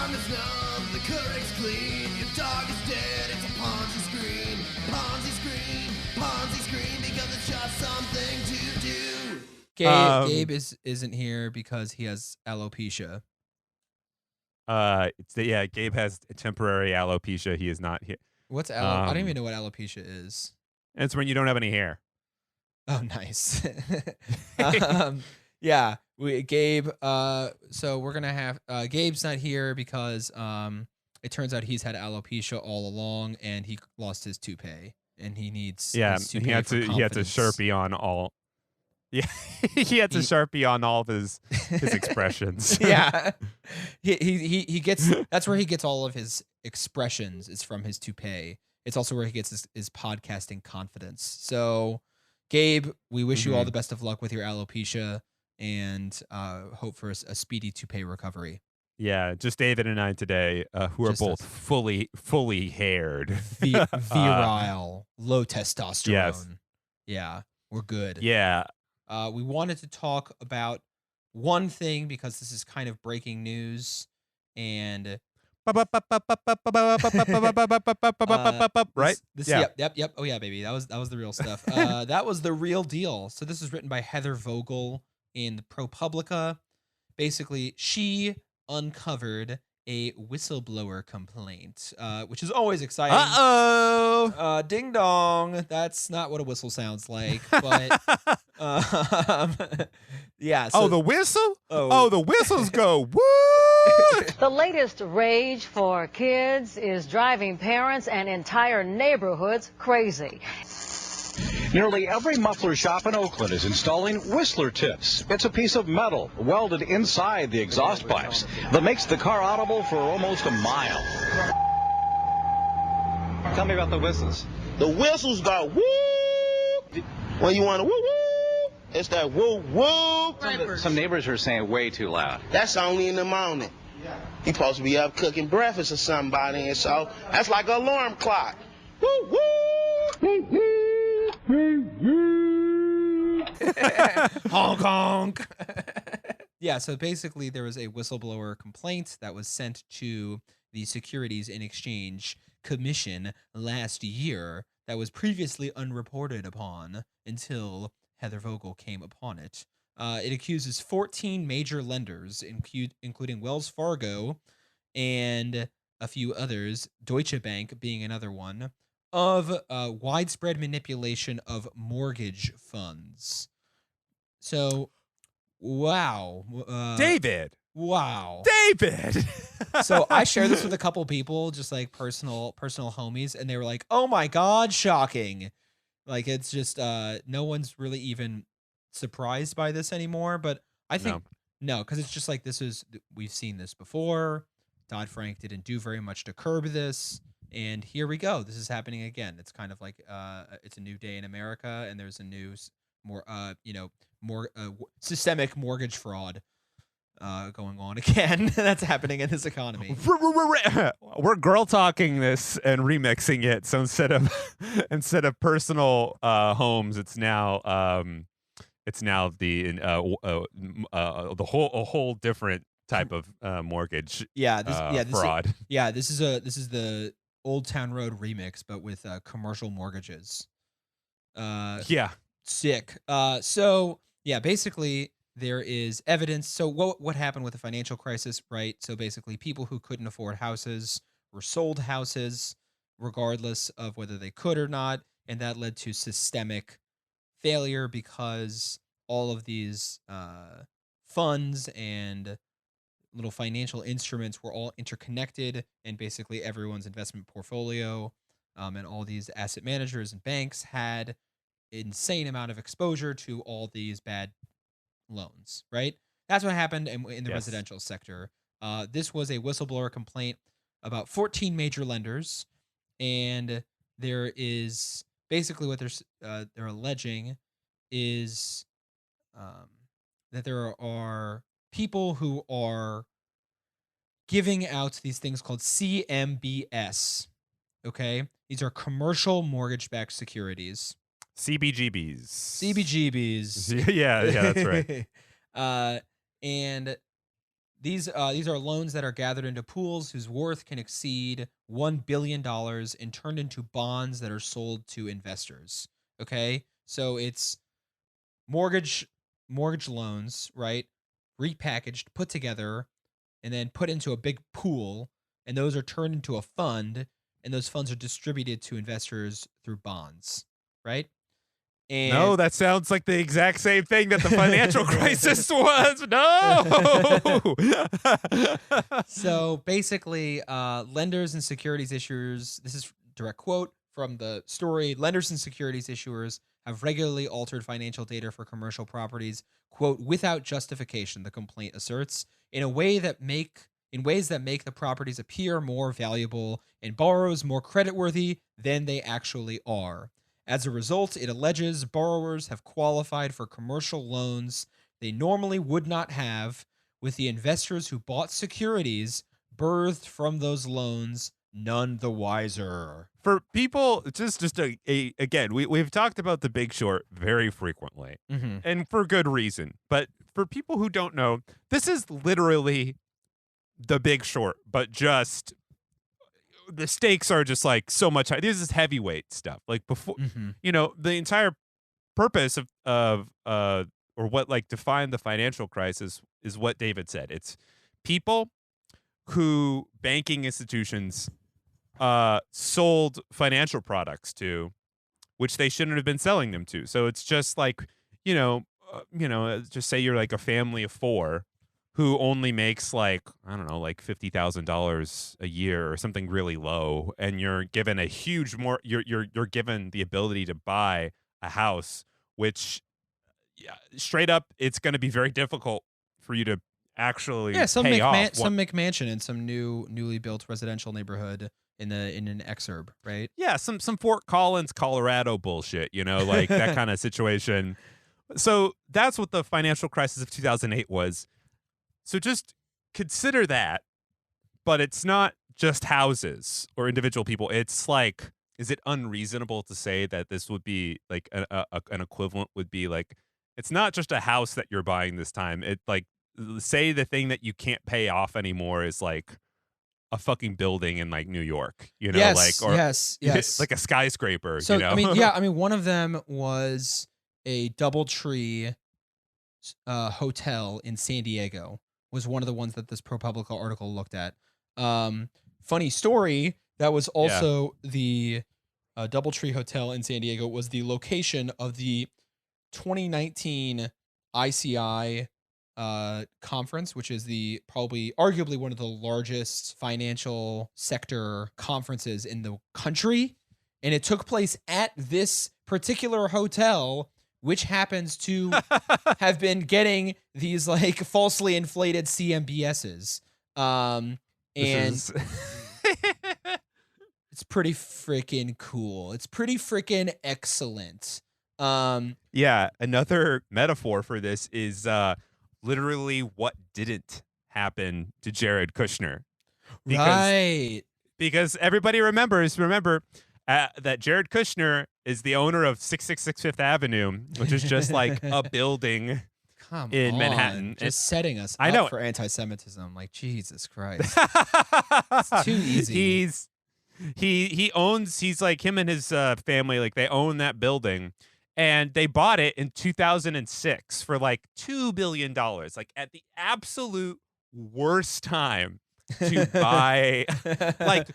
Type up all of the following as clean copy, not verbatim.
tongue is numb, the current's clean. Your dog is dead, it's a Ponzi screen. Ponzi screen, Ponzi screen, because it's just something to do. Gabe isn't here because he has alopecia. Gabe has temporary alopecia. He is not here. What's I don't even know what alopecia is. It's when you don't have any hair. Oh, nice. Yeah, Gabe. So we're gonna have Gabe's not here because it turns out he's had alopecia all along, and he lost his toupee, and he needs his toupee he had for to confidence. Sharpie on all. Yeah, he had to Sharpie on all of his expressions. Yeah, he gets that's where he gets all of his expressions is from his toupee. It's also where he gets his podcasting confidence. So, Gabe, we wish you all the best of luck with your alopecia, and hope for a speedy toupee recovery. Yeah, just David and I today, who are both fully haired, virile, low testosterone. Yes. Yeah, we're good. Yeah. We wanted to talk about one thing because this is kind of breaking news, and right? Yep. Oh yeah, baby. That was the real stuff. That was the real deal. So this is written by Heather Vogel in ProPublica. Basically, she uncovered a whistleblower complaint, which is always exciting. Ding dong. That's not what a whistle sounds like, but yeah. So, the whistle? Oh, the whistles go woo! The latest rage for kids is driving parents and entire neighborhoods crazy. Nearly every muffler shop in Oakland is installing Whistler tips. It's a piece of metal welded inside the exhaust pipes that makes the car audible for almost a mile. Tell me about the whistles. The whistles go woo! When you want to woo woo, it's that woo woo. Some neighbors are saying way too loud. That's only in the morning. You supposed to be up cooking breakfast or somebody, and so that's like an alarm clock. Woo woo! Honk honk. Yeah, so basically there was a whistleblower complaint that was sent to the Securities and Exchange Commission last year that was previously unreported upon until Heather Vogel came upon it. It accuses 14 major lenders, including Wells Fargo and a few others, Deutsche Bank being another one, of widespread manipulation of mortgage funds. So, wow. David. Wow. David. So I shared this with a couple people, just like personal homies, and they were like, "Oh my God, shocking." Like, it's just no one's really even surprised by this anymore, but I think no, because it's just like we've seen this before. Dodd-Frank didn't do very much to curb this, and here we go. This is happening again. It's kind of like it's a new day in America, and there's a new more systemic mortgage fraud going on again. That's happening in this economy. We're girl talking this and remixing it. So instead of personal homes, it's now the whole different type of mortgage. Fraud. This is the Old Town Road remix, but with commercial mortgages. Sick. So yeah, basically there is evidence. So what happened with the financial crisis, right? So basically people who couldn't afford houses were sold houses regardless of whether they could or not, and that led to systemic failure because all of these funds and little financial instruments were all interconnected, and basically everyone's investment portfolio and all these asset managers and banks had insane amount of exposure to all these bad loans, right? That's what happened in the residential sector. This was a whistleblower complaint about 14 major lenders, and there is basically what they're alleging is that there are people who are giving out these things called CMBS. Okay, these are commercial mortgage-backed securities. CBGBs. CBGBs. Yeah, that's right. And These are loans that are gathered into pools whose worth can exceed $1 billion and turned into bonds that are sold to investors. Okay, so it's mortgage loans, right? Repackaged, put together, and then put into a big pool, and those are turned into a fund, and those funds are distributed to investors through bonds, right? And No, that sounds like the exact same thing that the financial crisis was. No. So basically, lenders and securities issuers, this is direct quote from the story, lenders and securities issuers have regularly altered financial data for commercial properties, quote, without justification, the complaint asserts, in ways that make the properties appear more valuable and borrowers more creditworthy than they actually are. As a result, it alleges borrowers have qualified for commercial loans they normally would not have, with the investors who bought securities birthed from those loans none the wiser. For people, again, we've talked about The Big Short very frequently, and for good reason. But for people who don't know, this is literally The Big Short, but just the stakes are just like so much higher. This is heavyweight stuff. Like before, the entire purpose of or what like defined the financial crisis is what David said. It's people who banking institutions sold financial products to, which they shouldn't have been selling them to. So it's just like, just say you're like a family of four who only makes like, I don't know, like $50,000 a year or something really low, and you're given a huge you're given the ability to buy a house, which straight up it's going to be very difficult for you to actually pay off. Some McMansion in some newly built residential neighborhood in an exurb, right? Yeah, some Fort Collins, Colorado bullshit, like that kind of situation. So that's what the financial crisis of 2008 was. So just consider that, but it's not just houses or individual people. It's like, is it unreasonable to say that this would be like an equivalent would be like, it's not just a house that you're buying this time. It like, say the thing that you can't pay off anymore is like a fucking building in like New York, yes, like a skyscraper. So one of them was a DoubleTree hotel in San Diego. Was one of the ones that this ProPublica article looked at. Funny story, that was also the DoubleTree Hotel in San Diego was the location of the 2019 ICI conference, which is arguably one of the largest financial sector conferences in the country. And it took place at this particular hotel, which happens to have been getting these like falsely inflated CMBSs. And it's pretty freaking cool. It's pretty freaking excellent. Another metaphor for this is literally what didn't happen to Jared Kushner. Because everybody remember that Jared Kushner is the owner of 666 Fifth Avenue, which is just like a building in Manhattan. Just setting us up for anti-Semitism. Like, Jesus Christ. It's too easy. He's like him and his family, like they own that building. And they bought it in 2006 for like $2 billion, like at the absolute worst time to buy like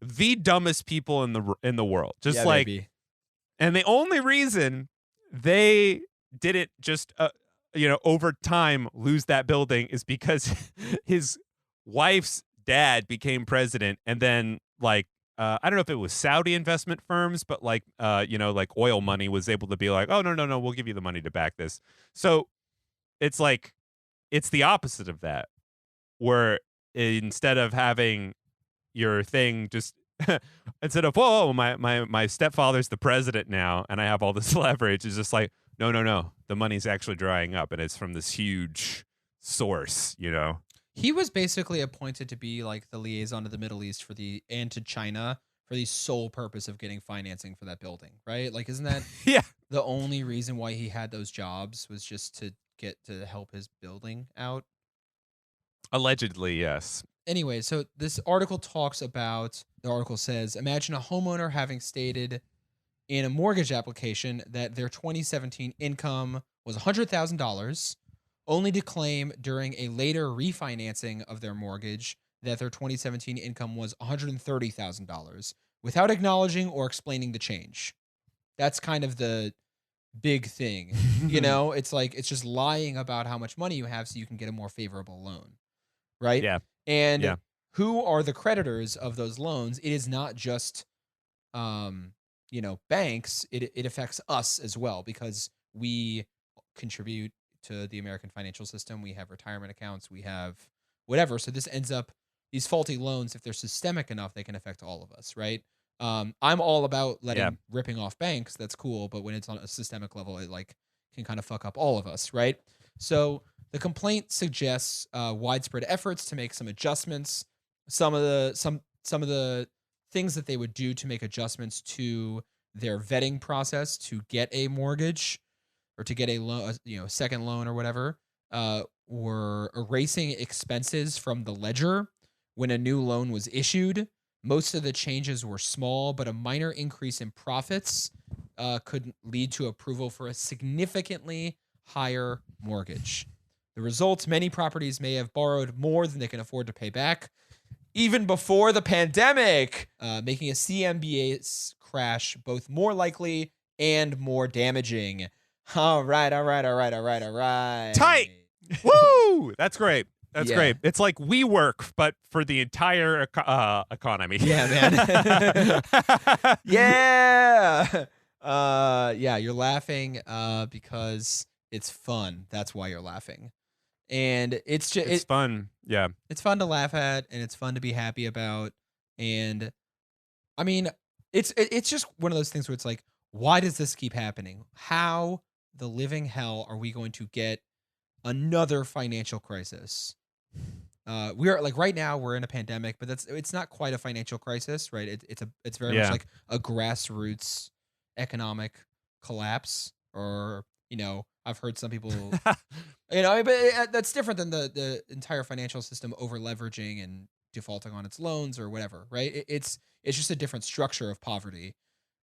the dumbest people in the world. Just baby. And the only reason they didn't just over time lose that building is because his wife's dad became president, and then like I don't know if it was Saudi investment firms, but like like oil money was able to be like, oh no, we'll give you the money to back this. So it's like it's the opposite of that, where instead of having your thing just instead of my stepfather's the president now and I have all this leverage, it's just like no, the money's actually drying up and it's from this huge source. He was basically appointed to be like the liaison to the Middle East and to China for the sole purpose of getting financing for that building, right? Like, isn't that the only reason why he had those jobs was just to get to help his building out? Allegedly, yes. Anyway, so this article the article says, imagine a homeowner having stated in a mortgage application that their 2017 income was $100,000, only to claim during a later refinancing of their mortgage that their 2017 income was $130,000 without acknowledging or explaining the change. That's kind of the big thing. It's like, it's just lying about how much money you have so you can get a more favorable loan. Right? Yeah. And who are the creditors of those loans? It is not just, banks. It affects us as well because we contribute to the American financial system. We have retirement accounts. We have whatever. So this ends up, these faulty loans, if they're systemic enough, they can affect all of us, right? I'm all about ripping off banks. That's cool. But when it's on a systemic level, it can kind of fuck up all of us, right? So the complaint suggests widespread efforts to make some adjustments. Some of the things that they would do to make adjustments to their vetting process to get a mortgage or to get a loan, second loan or whatever, were erasing expenses from the ledger when a new loan was issued. Most of the changes were small, but a minor increase in profits could lead to approval for a significantly higher mortgage. The results, many properties may have borrowed more than they can afford to pay back, even before the pandemic, making a CMBS crash both more likely and more damaging. All right. Tight! Woo! That's great. That's great. It's like WeWork, but for the entire economy. Yeah, man. Yeah. You're laughing because it's fun. That's why you're laughing. And it's just it's fun. Yeah. It's fun to laugh at and it's fun to be happy about. And I mean, it's just one of those things where it's like, why does this keep happening? How the living hell are we going to get another financial crisis? We are right now we're in a pandemic, but it's not quite a financial crisis, right? It's very much like a grassroots economic collapse, or I've heard some people, but that's different than the entire financial system over leveraging and defaulting on its loans or whatever, right? It's just a different structure of poverty,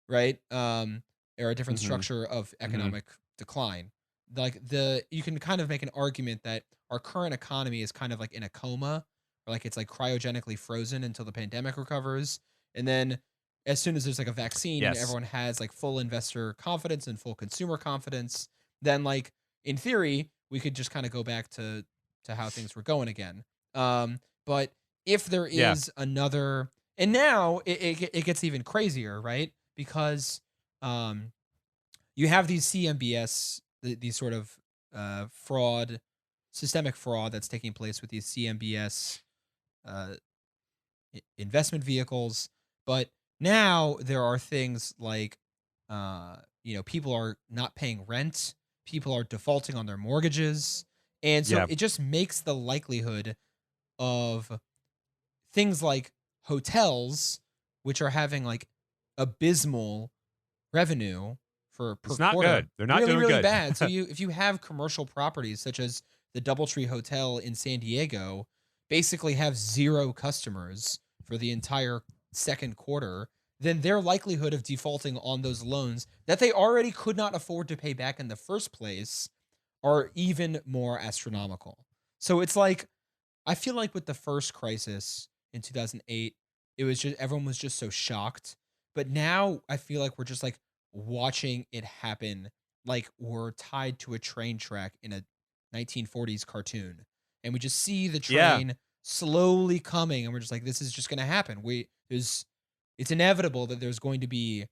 right? Or a different structure of economic decline. You can kind of make an argument that our current economy is kind of like in a coma, or it's like cryogenically frozen until the pandemic recovers. And then as soon as there's a vaccine and everyone has full investor confidence and full consumer confidence, then in theory, we could just kind of go back to how things were going again. But if there is another, and now it gets even crazier, right? Because you have these CMBS, these sort of systemic fraud that's taking place with these CMBS investment vehicles. But now there are things like, people are not paying rent. People are defaulting on their mortgages. And so it just makes the likelihood of things like hotels, which are having abysmal revenue per it's not quarter, good. They're not really, doing really good. bad. So if you have commercial properties such as the DoubleTree Hotel in San Diego, basically have zero customers for the entire second quarter, then their likelihood of defaulting on those loans that they already could not afford to pay back in the first place are even more astronomical. So it's I feel like with the first crisis in 2008, it was just, everyone was just so shocked. But now I feel like we're just watching it happen, like we're tied to a train track in a 1940s cartoon. And we just see the train slowly coming, and we're just this is just going to happen. It's inevitable that there's going to be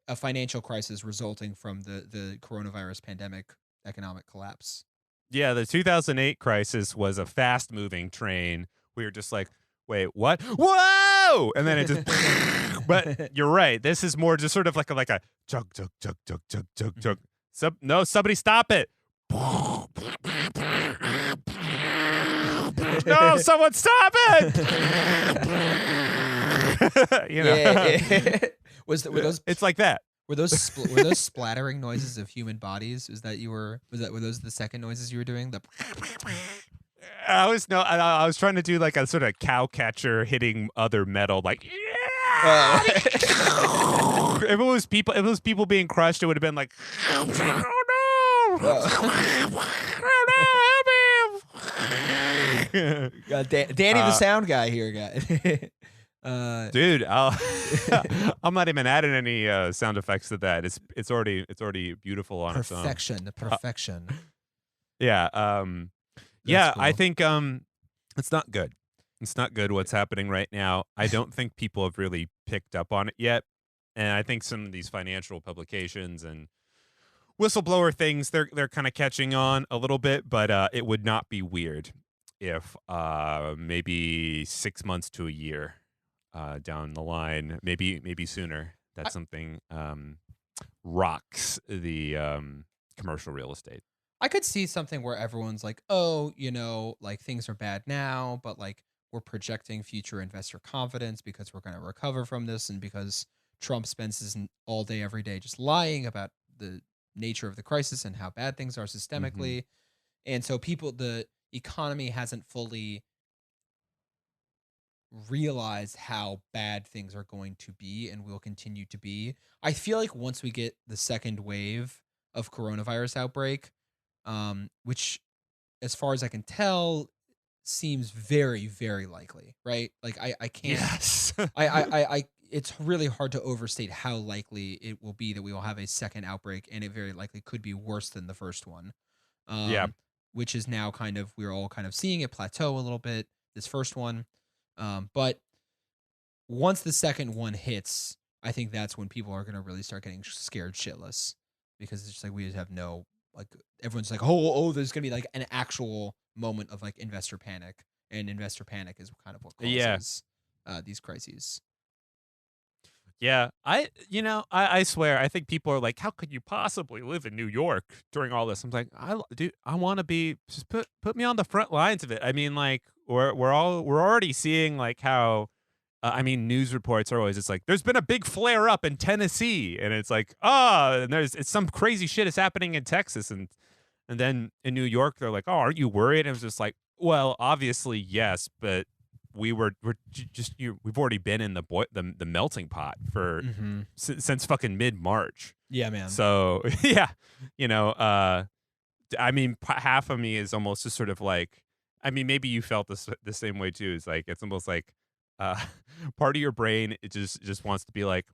a financial crisis resulting from the coronavirus pandemic economic collapse. Yeah, the 2008 crisis was a fast-moving train. We were just wait, what? Whoa! And then it just... But you're right. This is more just sort of like a chug, chug, chug, chug, chug, chug, chug. No, somebody stop it. No, someone stop it! Yeah. Were those? It's like that. Were those splattering noises of human bodies? Were those the second noises you were doing? I was trying to do like a sort of cow catcher hitting other metal, like yeah. If it was people being crushed, it would have been like, oh no, oh no, Got Danny the sound guy here, guy. Dude, I'm not even adding any sound effects to that. It's already beautiful on its own. Perfection. Yeah. Yeah. cool. I think it's not good. It's not good what's happening right now. I don't think people have really picked up on it yet, and I think some of these financial publications and whistleblower things they're kind of catching on a little bit. But it would not be weird if maybe 6 months to a year down the line, maybe sooner, that something rocks the commercial real estate. I could see something where everyone's like, oh, like things are bad now, but like we're projecting future investor confidence because we're going to recover from this, and because Trump spends his all day, every day just lying about the nature of the crisis and how bad things are systemically. And so the economy hasn't fully realized how bad things are going to be and will continue to be. I feel like once we get the second wave of coronavirus outbreak, which as far as I can tell seems very, very likely, right? Like I can't, Yes. I it's really hard to overstate how likely it will be that we will have a second outbreak, and it very likely could be worse than the first one. Yeah. Which is now we're all kind of seeing it plateau a little bit, this first one. But once the second one hits, I think that's when people are going to really start getting scared shitless, because it's just like we just have no, like, everyone's like, oh, there's going to be like an actual moment of like investor panic, and investor panic is kind of what causes these crises. Yeah, I swear, I think people are like, how could you possibly live in New York during all this? I'm like, I want to be, just put me on the front lines of it. I mean, like, we're already seeing like how, news reports are always, it's like, there's been a big flare up in Tennessee, and it's like, and it's some crazy shit is happening in Texas, and then in New York, they're like, oh, aren't you worried? And it's just like, well, obviously yes, but we've already been in the melting pot for since fucking mid-March. Yeah, man. So yeah, half of me is almost just sort of like, maybe you felt the same way too. It's like, it's almost like part of your brain, it just wants to be like,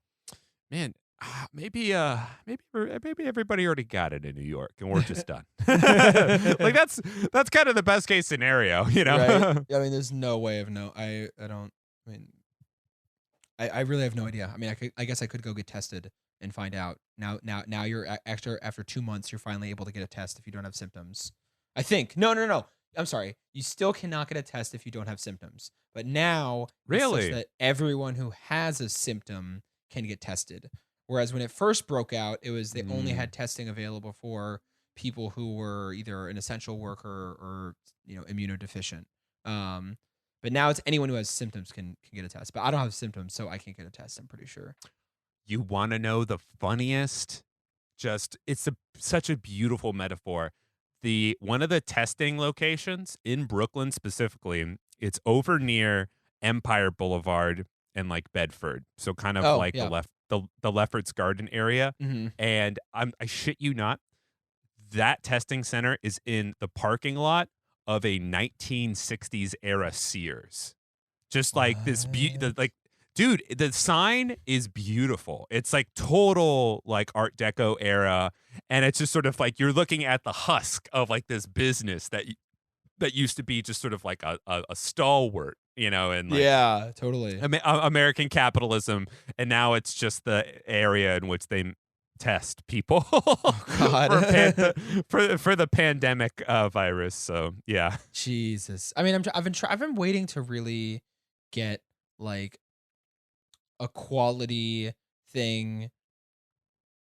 man, maybe everybody already got it in New York and we're just done. Like that's kind of the best case scenario, Right? I mean, there's no way of I don't. I mean, I really have no idea. I mean, I guess I could go get tested and find out. Now you're after 2 months, you're finally able to get a test if you don't have symptoms. I think. No. I'm sorry. You still cannot get a test if you don't have symptoms. But now, really, it's such that everyone who has a symptom can get tested. Whereas when it first broke out, it was they only had testing available for people who were either an essential worker or immunodeficient. But now it's anyone who has symptoms can get a test. But I don't have symptoms, so I can't get a test, I'm pretty sure. You want to know the funniest? It's such a beautiful metaphor. One of the testing locations in Brooklyn specifically, it's over near Empire Boulevard and like Bedford, so kind of the Lefferts Garden area. And I shit you not, that testing center is in the parking lot of a 1960s era Sears. Just like this, dude, the sign is beautiful. It's like total like Art Deco era, and it's just sort of like you're looking at the husk of like this business that used to be just sort of like a stalwart, and like, yeah, totally American capitalism, and now it's just the area in which they test people for the pandemic virus. So yeah, Jesus. I mean, I've been waiting to really get like a quality thing,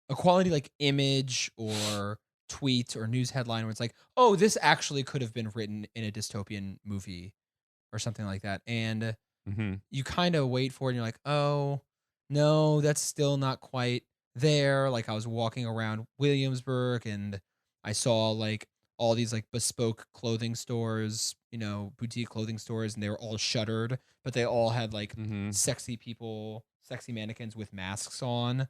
a quality like image or tweet or news headline where it's like, oh, this actually could have been written in a dystopian movie or something like that. And you kind of wait for it and you're like, oh, no, that's still not quite there. Like I was walking around Williamsburg and I saw like all these like bespoke clothing stores, boutique clothing stores, and they were all shuttered, but they all had like sexy mannequins with masks on.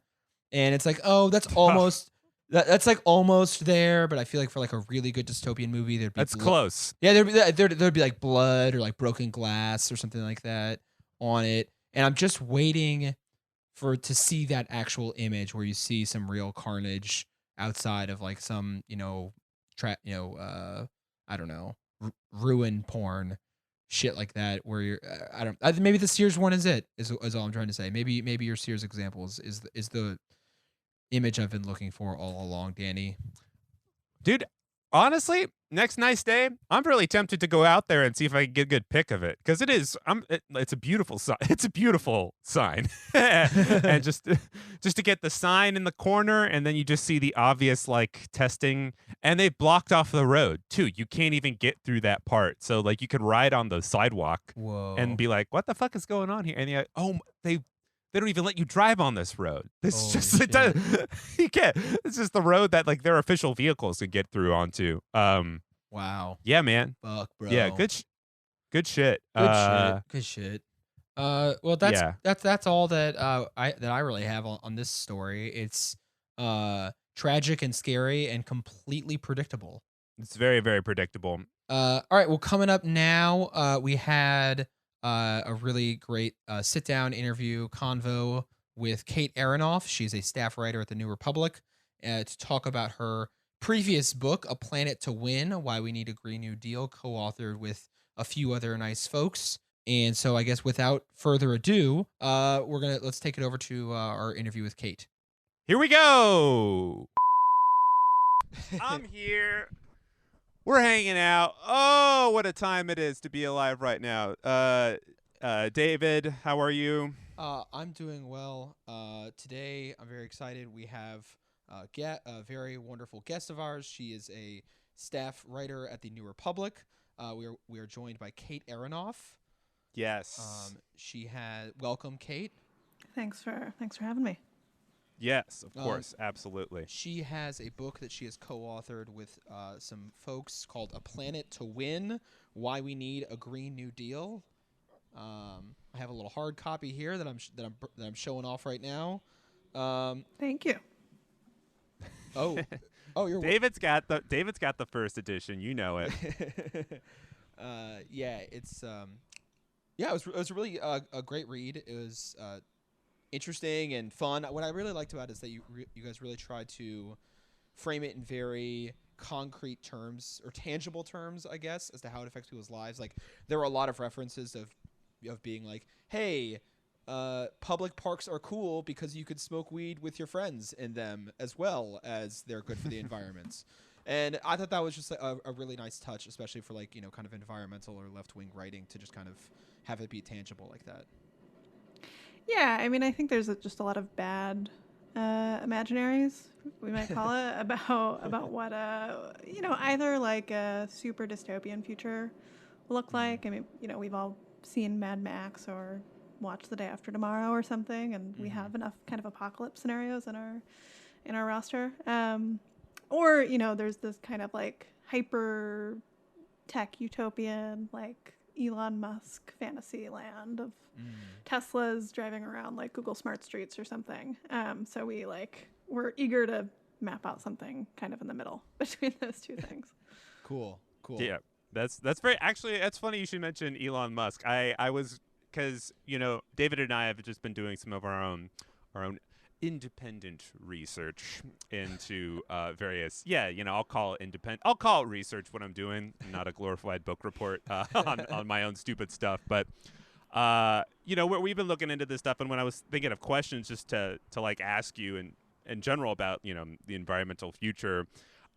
And it's like, oh, that's almost that's like almost there, but I feel like for like a really good dystopian movie, there'd be close. Yeah, there'd be like blood or like broken glass or something like that on it. And I'm just waiting to see that actual image where you see some real carnage outside of like some, I don't know, ruin porn shit like that where you're maybe the Sears one is all I'm trying to say. Maybe your Sears example is the image I've been looking for all along, Danny. Dude, honestly, next nice day, I'm really tempted to go out there and see if I can get a good pic of it, because it's a beautiful sign. It's a beautiful sign, and just to get the sign in the corner, and then you just see the obvious like testing, and they've blocked off the road too. You can't even get through that part, so like you could ride on the sidewalk. Whoa. And be like, what the fuck is going on here? And you're like, they don't even let you drive on this road. You can't. It's just the road that like their official vehicles could get through onto. Wow. Yeah, man. Fuck, bro. Yeah, good shit. Good shit. Well, that's all that I really have on this story. It's tragic and scary and completely predictable. It's very, very predictable. All right. Well, coming up now, we had a really great sit-down interview convo with Kate Aronoff. She's a staff writer at the New Republic to talk about her previous book, A Planet to Win, Why We Need a Green New Deal, co-authored with a few other nice folks. And so I guess without further ado, let's take it over to our interview with Kate. Here we go. I'm here. We're hanging out. Oh, what a time it is to be alive right now. David, how are you? I'm doing well. Today, I'm very excited. We have a very wonderful guest of ours. She is a staff writer at the New Republic. We are joined by Kate Aronoff. Yes. Welcome, Kate. Thanks for having me. Yes, of course, absolutely. She has a book that she has co-authored with some folks called A Planet to Win, Why We Need a Green New Deal. I have a little hard copy here that I'm showing off right now. Thank you. Oh, you're David's got the first edition. You know it. Yeah, it's it was really a great read. It was interesting and fun. What I really liked about it is that you guys really tried to frame it in very concrete terms or tangible terms, I guess, as to how it affects people's lives. Like there were a lot of references of being like, hey, public parks are cool because you could smoke weed with your friends in them as well as they're good for the environments. And I thought that was just a really nice touch, especially for like, kind of environmental or left-wing writing, to just kind of have it be tangible like that. Yeah, I mean, I think there's just a lot of bad imaginaries, we might call it, about what either like a super dystopian future will look like. I mean, we've all seen Mad Max or watched The Day After Tomorrow or something, and we have enough kind of apocalypse scenarios in our roster. Or there's this kind of like hyper tech utopian, like Elon Musk fantasy land of Teslas driving around like Google Smart Streets or something. So we're eager to map out something kind of in the middle between those two things. Cool. Yeah, that's very, actually, that's funny you should mention Elon Musk. I was, because David and I have just been doing some of our own independent research into various, I'll call it research what I'm doing, not a glorified book report on my own stupid stuff. But we've been looking into this stuff, and when I was thinking of questions just to like ask you in general about the environmental future,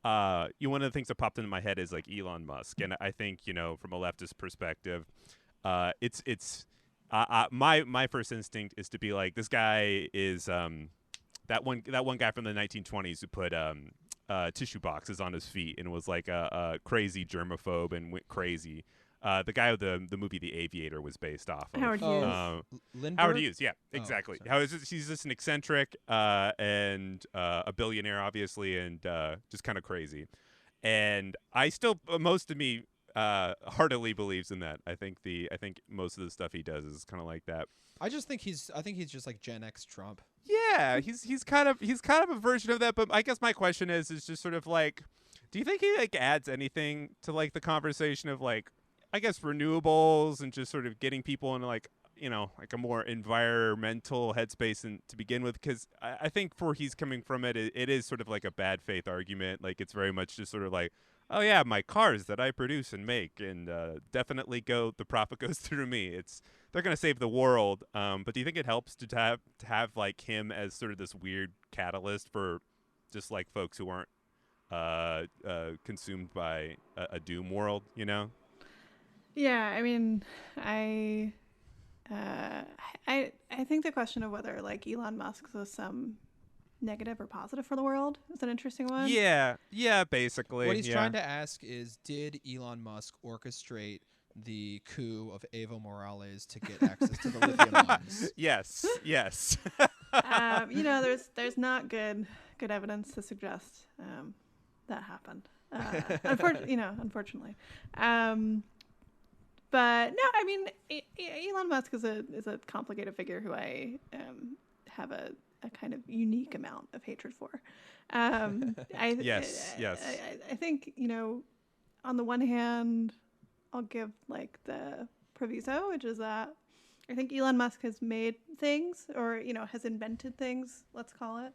one of the things that popped into my head is like Elon Musk, and I think from a leftist perspective, it's my first instinct is to be like, this guy is that one guy from the 1920s who put tissue boxes on his feet and was like a crazy germaphobe and went crazy. The guy with the movie The Aviator was based off of. Howard Hughes. Howard Hughes, yeah, exactly. Oh, He's just an eccentric and a billionaire, obviously, and just kind of crazy. And I still, most of me heartily believes in that. I think most of the stuff he does is kind of like that. I think he's just like Gen X Trump. Yeah, he's kind of a version of that. But I guess my question is just sort of like, do you think he like adds anything to like the conversation of like, I guess, renewables and just sort of getting people into like, you know, like a more environmental headspace and to begin with? Because I think for he's coming from it is sort of like a bad faith argument. Like it's very much just sort of like, oh yeah, my cars that I produce and make, and definitely the profit goes through me. They're gonna save the world. But do you think it helps to have like him as sort of this weird catalyst for just like folks who aren't consumed by a doom world, you know? Yeah, I mean, I think the question of whether like Elon Musk is some negative or positive for the world is an interesting one. Yeah, basically. What he's trying to ask is, did Elon Musk orchestrate the coup of Evo Morales to get access to the lithium mines? Yes. You know, there's not good evidence to suggest that happened. Unfortunately. But no, I mean, Elon Musk is a complicated figure who I have a kind of unique amount of hatred for. Yes. I think, you know, on the one hand, I'll give like the proviso, which is that I think Elon Musk has made things, or, you know, has invented things, let's call it.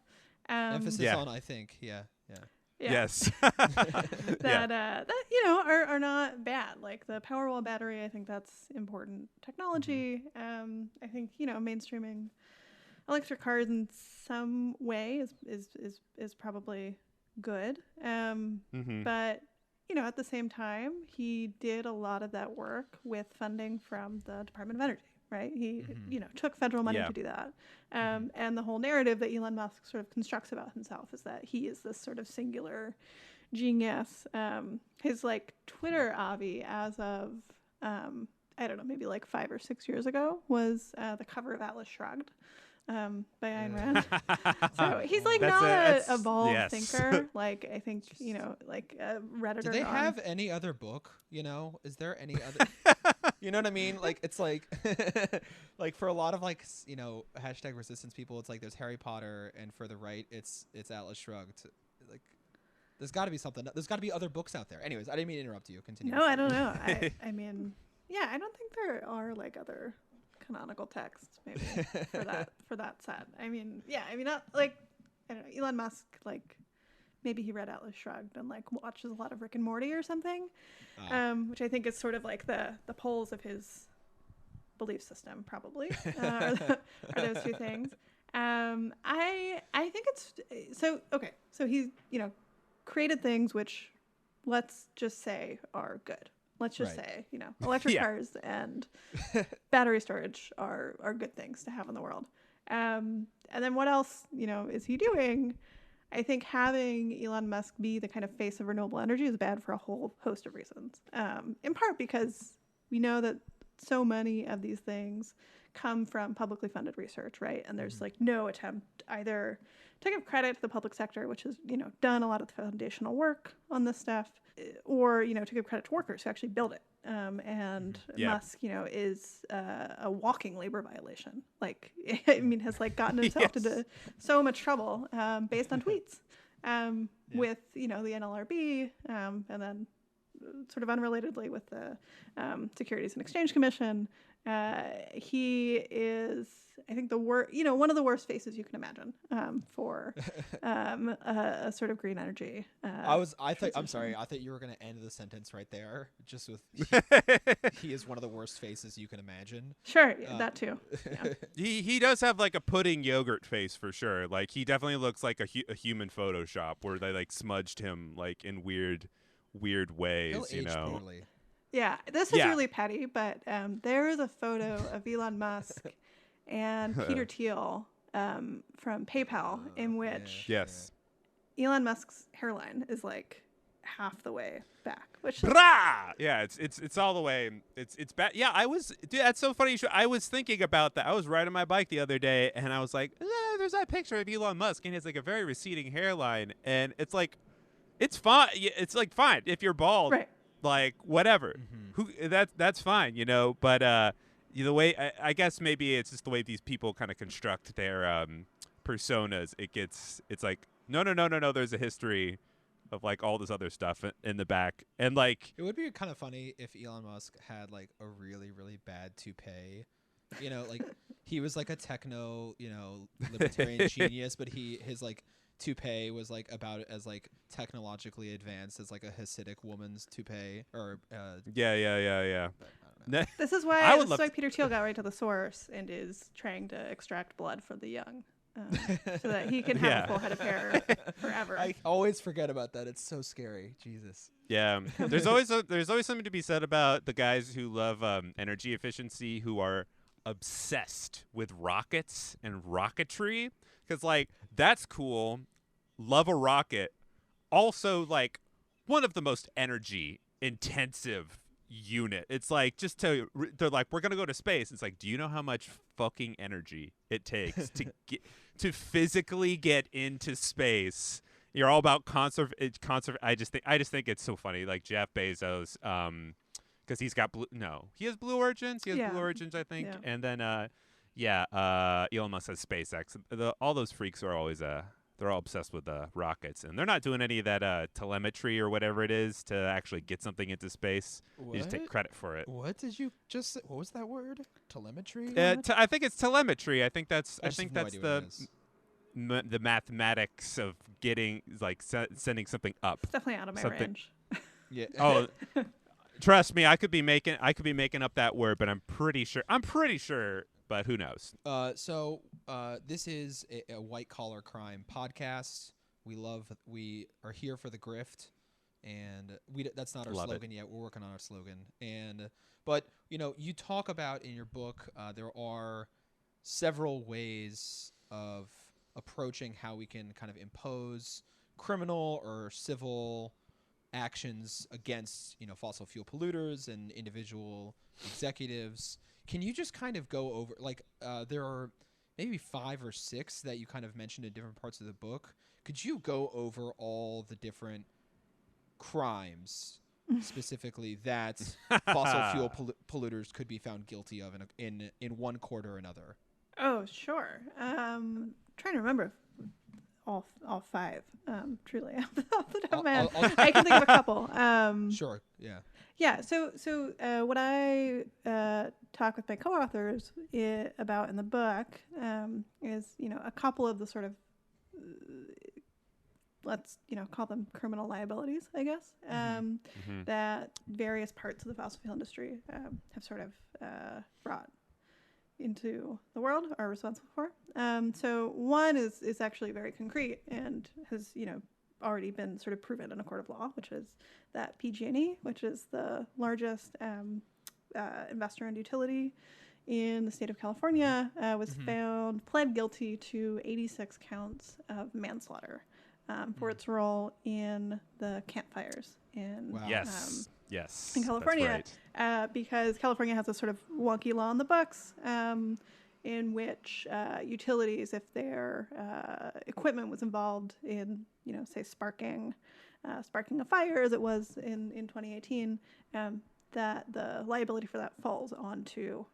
Emphasis on I think, yeah. Yes. that you know are not bad. Like the Powerwall battery, I think that's important technology. I think, you know, mainstreaming electric cars in some way is probably good. But, you know, at the same time, he did a lot of that work with funding from the Department of Energy, right? He, you know, took federal money to do that. And the whole narrative that Elon Musk sort of constructs about himself is that he is this sort of singular genius. His like Twitter Avi as of, I don't know, maybe like 5 or 6 years ago was the cover of Atlas Shrugged. By Ayn Rand. So he's like not an evolved thinker. Like I think, you know, like a Redditor. Do they have any other book? You know, is there any other? You know what I mean? Like it's like, like for a lot of like, you know, hashtag resistance people, it's like there's Harry Potter, and for the right, it's Atlas Shrugged. Like there's got to be something. There's got to be other books out there. Anyways, I didn't mean to interrupt you. Continue. No, I don't know. I mean, yeah, I don't think there are like other canonical texts maybe for that set. I mean, yeah, I mean, not like, I don't know, Elon Musk, like maybe he read Atlas Shrugged and like watches a lot of Rick and Morty or something, which I think is sort of like the poles of his belief system probably are those two things. I think it's so he's, you know, created things which, let's just say, are good. Let's just say, you know, electric cars and battery storage are good things to have in the world. And then what else, you know, is he doing? I think having Elon Musk be the kind of face of renewable energy is bad for a whole host of reasons. In part because we know that so many of these things come from publicly funded research, right? And there's like no attempt either to give credit to the public sector, which has, you know, done a lot of the foundational work on this stuff, or, you know, to give credit to workers who actually build it. Musk, you know, is a walking labor violation. Like, I mean, has like gotten himself into so much trouble based on tweets with, you know, the NLRB, and then sort of unrelatedly with the Securities and Exchange Commission. He is, I think, one of the worst faces you can imagine for a sort of green energy. I'm sorry. I thought you were going to end the sentence right there, just with he is one of the worst faces you can imagine. Sure, that too. Yeah. He does have like a pudding yogurt face for sure. Like he definitely looks like a human Photoshop where they like smudged him like in weird ways. He'll you age know. poorly. Yeah, this is really petty, but there is a photo of Elon Musk and Peter Thiel from PayPal in which Elon Musk's hairline is like half the way back, which is it's all the way. It's bad. Yeah, that's so funny. I was thinking about that. I was riding my bike the other day, and I was like, there's that picture of Elon Musk, and he has like a very receding hairline, and it's like, it's fine. It's like fine if you're bald, Right. like whatever. Who that's fine, But the way I guess maybe it's just the way these people kind of construct their personas. It's like no. There's a history of like all this other stuff in the back, and like it would be kind of funny if Elon Musk had like a really really bad toupee. Like he was like a techno, libertarian genius, but his like toupee was like about as like technologically advanced as like a Hasidic woman's toupee or yeah. This is why Peter Thiel got right to the source and is trying to extract blood from the young, so that he can have a full head of hair forever. I always forget about that. It's so scary. Jesus. Yeah, there's always something to be said about the guys who love energy efficiency, who are obsessed with rockets and rocketry, because like that's cool. Love a rocket. Also, like one of the most energy intensive unit. It's like they're like, we're gonna go to space. It's like, do you know how much fucking energy it takes to physically get into space? You're all about conserve. I just think it's so funny. Like Jeff Bezos, because he's got he has Blue Origins. He has Blue Origins, I think. Yeah. And then Elon Musk has SpaceX. All those freaks are always they're all obsessed with rockets, and they're not doing any of that telemetry or whatever it is to actually get something into space. What? You just take credit for it. What did you just say? What was that word? Telemetry? I think it's telemetry. I think that's the the mathematics of getting like sending something up. It's definitely out of my range. Yeah. Oh, trust me, I could be making up that word, but I'm pretty sure. But who knows? So this is a white collar crime podcast. We are here for the grift, and that's not our slogan yet. We're working on our slogan. But you talk about in your book there are several ways of approaching how we can kind of impose criminal or civil actions against fossil fuel polluters and individual executives. Can you just kind of go over, like, there are maybe 5 or 6 that you kind of mentioned in different parts of the book. Could you go over all the different crimes specifically that fossil fuel polluters could be found guilty of in one court or another? Oh, sure. Trying to remember all 5. Truly, off the top of my head, I can think of a couple. Sure. Yeah. Yeah. So what I talk with my co-authors about in the book is a couple of the sort of let's call them criminal liabilities, I guess, that various parts of the fossil fuel industry have sort of brought into the world, are responsible for. So one is actually very concrete and has already been sort of proven in a court of law, which is that PG&E, which is the largest investor and utility in the state of California, was pled guilty to 86 counts of manslaughter for its role in the campfires in Yes, in California, that's right. because California has a sort of wonky law in the books in which utilities, if their equipment was involved in, say sparking a fire, as it was in 2018, that the liability for that falls onto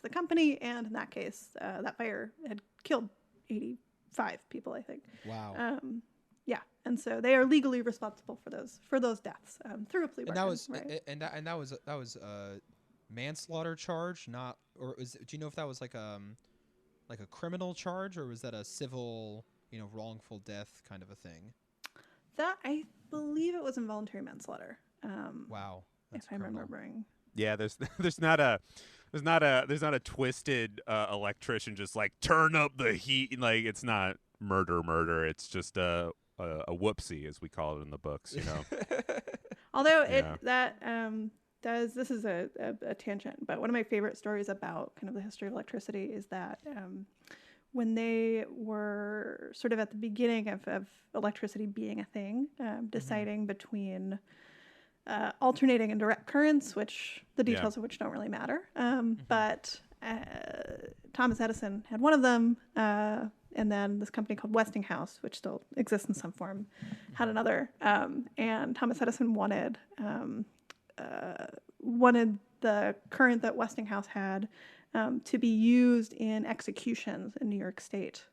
the company, and in that case, that fire had killed 85 people, I think. Wow. Yeah, and so they are legally responsible for those deaths through a plea bargain. And that was a manslaughter charge, not, or do you know if that was like a criminal charge, or was that a civil wrongful death kind of a thing? That, I believe it was involuntary manslaughter. Wow, if I'm remembering. Yeah, there's not a twisted electrician just like turn up the heat, like it's not murder. It's just a whoopsie, as we call it in the books, Although this is a tangent, but one of my favorite stories about kind of the history of electricity is that when they were sort of at the beginning of electricity being a thing, deciding between alternating and direct currents, which the details of which don't really matter, but Thomas Edison had one of them, And then this company called Westinghouse, which still exists in some form, had another. And Thomas Edison wanted the current that Westinghouse had to be used in executions in New York State.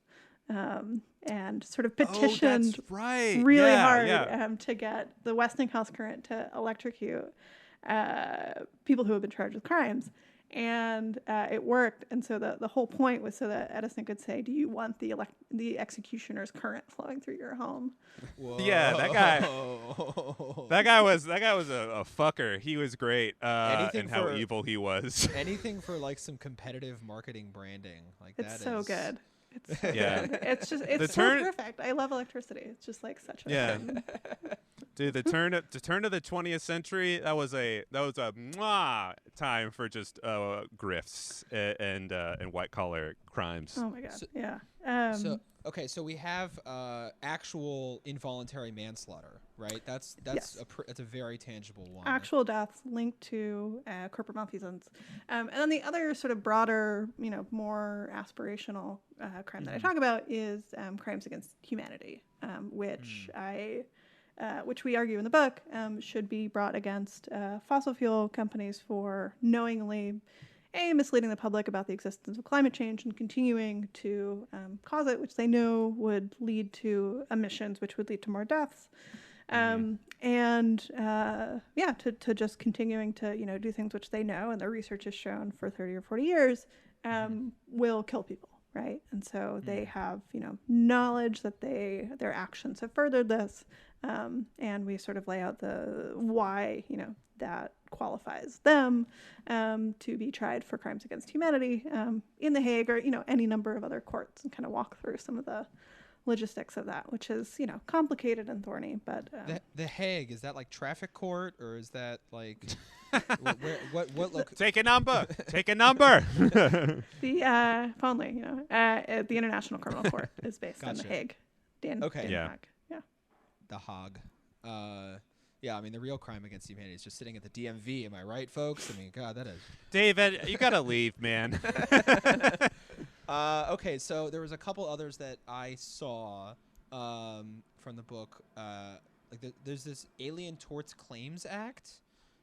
And sort of petitioned really hard to get the Westinghouse current to electrocute people who have been charged with crimes. And it worked. And so the whole point was so that Edison could say, do you want the executioner's current flowing through your home? Whoa. Yeah, that guy was a fucker. He was great. And how evil he was. Anything for like some competitive marketing branding. Like it's so good. It's so Yeah. good. It's just it's so perfect. I love electricity. It's just like such a fun. Dude, the turn of the 20th century, that was a mwah time for just grifts and white collar crimes. Oh my god. So we have actual involuntary manslaughter, right? That's yes. a very tangible one. Actual deaths linked to corporate malfeasance, and then the other sort of broader, more aspirational crime that I talk about is crimes against humanity, which we argue in the book should be brought against fossil fuel companies for knowingly misleading the public about the existence of climate change and continuing to cause it, which they know would lead to emissions, which would lead to more deaths. To just continuing to do things which they know, and their research has shown for 30 or 40 years, will kill people, right? And so they have knowledge that their actions have furthered this, and we sort of lay out the why that qualifies them to be tried for crimes against humanity in The Hague or any number of other courts, and kind of walk through some of the logistics of that, which is complicated and thorny. But the Hague, is that like traffic court, or is that like what Take a number. The if only the International Criminal Court is based in The Hague. The Hague. Yeah, I mean, the real crime against humanity is just sitting at the DMV. Am I right, folks? I mean, God, that is. David, you gotta leave, man. Okay, so there was a couple others that I saw from the book. There's this Alien Torts Claims Act.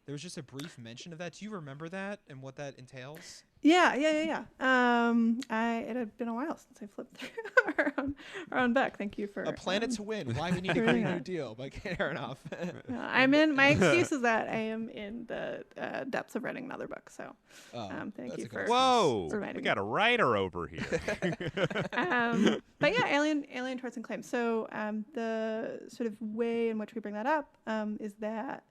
There was just a brief mention of that. Do you remember that and what that entails? Yeah. It had been a while since I flipped through our own book. Thank you for A Planet to Win. Why we need a Green New Deal by Kate Aronoff. My excuse is that I am in the depths of writing another book. So thank you for we got a writer over here. But yeah, Alien Torts and Claims. So the sort of way in which we bring that up is that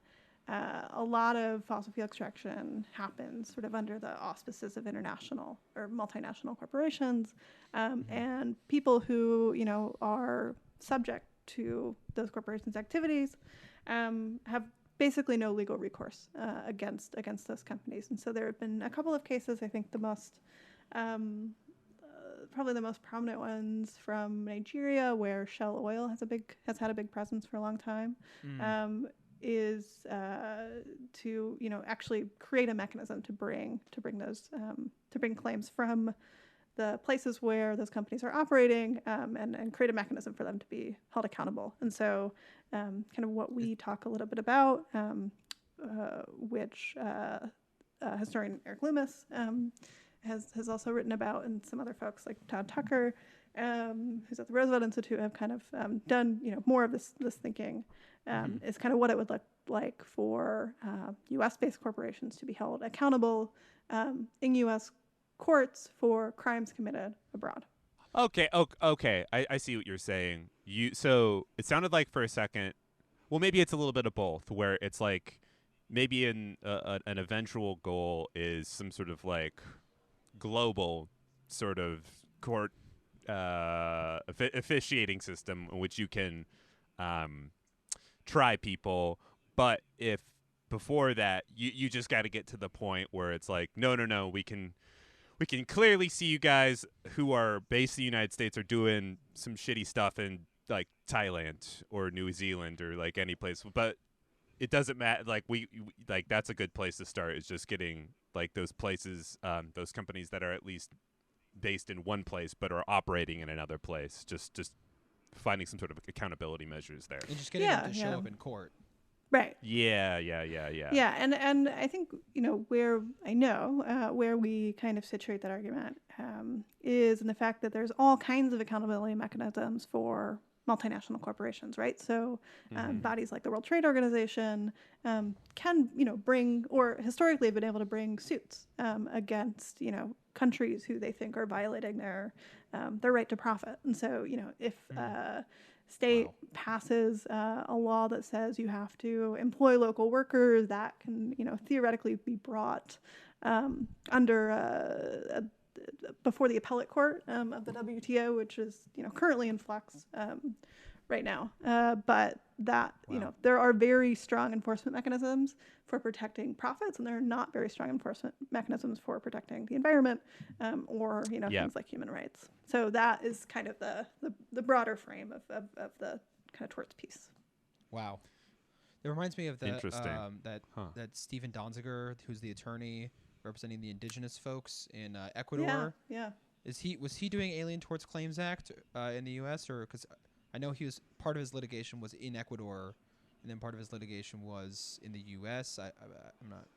a lot of fossil fuel extraction happens sort of under the auspices of international or multinational corporations, and people who are subject to those corporations' activities have basically no legal recourse against those companies. And so there have been a couple of cases. I think the most probably the most prominent ones from Nigeria, where Shell Oil has had a big presence for a long time. Is to actually create a mechanism to bring claims from the places where those companies are operating, and create a mechanism for them to be held accountable. And so kind of what we talk a little bit about, which historian Eric Loomis has also written about, and some other folks like Todd Tucker, who's at the Roosevelt Institute, have kind of done more of this thinking. Is kind of what it would look like for U.S.-based corporations to be held accountable in U.S. courts for crimes committed abroad. Okay. I see what you're saying. So it sounded like for a second, well, maybe it's a little bit of both, where it's like maybe an eventual goal is some sort of like global sort of court officiating system in which you can try people, but if before that you just got to get to the point where it's like no, we can clearly see you guys who are based in the United States are doing some shitty stuff in like Thailand or New Zealand or like any place, but it doesn't matter. Like we that's a good place to start, is just getting like those places, those companies that are at least based in one place but are operating in another place. Just finding some sort of accountability measures there. And just getting them to show up in court. Right. Yeah. Yeah, and I think, where we kind of situate that argument is in the fact that there's all kinds of accountability mechanisms for multinational corporations, right? So bodies like the World Trade Organization can, bring, or historically have been able to bring suits against, countries who they think are violating their right to profit. And so, if state passes a law that says you have to employ local workers, that can, theoretically be brought under before the appellate court of the WTO, which is, currently in flux right now. But that, there are very strong enforcement mechanisms for protecting profits, and there are not very strong enforcement mechanisms for protecting the environment or, things like human rights. So that is kind of the broader frame of the kind of torts piece. Wow. It reminds me of the that Stephen Donziger, who's the attorney representing the indigenous folks in Ecuador. Yeah. Was he doing Alien Torts Claims Act in the U.S. or because I know he was part of his litigation was in Ecuador, and then part of his litigation was in the U.S. I'm not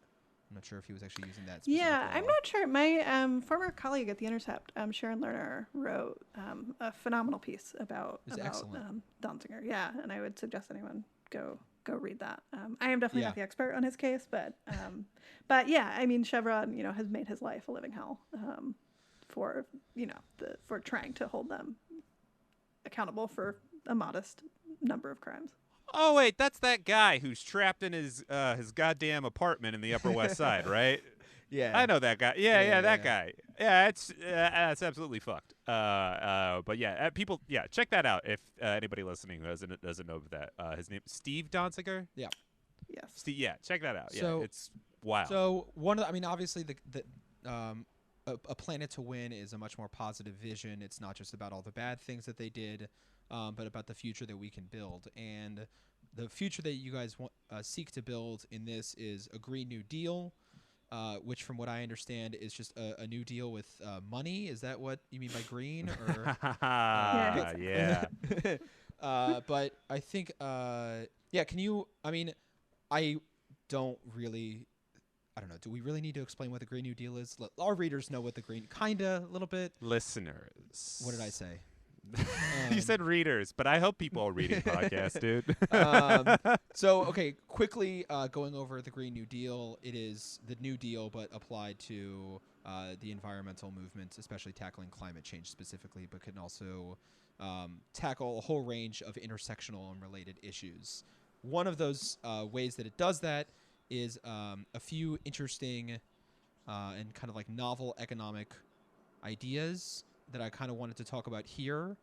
sure if he was actually using that. Yeah, I'm not sure. My former colleague at The Intercept, Sharon Lerner, wrote a phenomenal piece about Donziger. Yeah, and I would suggest anyone go read that. I am definitely not the expert on his case, but yeah, I mean, Chevron, has made his life a living hell for trying to hold them accountable for a modest number of crimes. Oh wait, that's that guy who's trapped in his goddamn apartment in the Upper West Side, right? Yeah, I know that guy. Yeah, that guy. Yeah, it's absolutely fucked. But yeah, people, check that out if anybody listening doesn't know that. His name is Steve Donziger. Yeah. Yes. Steve, check that out. So, it's wild. So obviously a Planet to Win is a much more positive vision. It's not just about all the bad things that they did, but about the future that we can build. And the future that you guys seek to build in this is a Green New Deal, which from what I understand is just a new deal with money. Is that what you mean by green? Or, yeah. But I think, can you, I don't know. Do we really need to explain what the Green New Deal is? Our readers know what the green, a little bit. Listeners. What did I say? You said readers, but I hope people are reading podcasts, dude. So, okay, quickly going over the Green New Deal. It is the New Deal, but applied to the environmental movements, especially tackling climate change specifically, but can also tackle a whole range of intersectional and related issues. One of those ways that it does that is a few interesting and kind of like novel economic ideas that I kind of wanted to talk about here.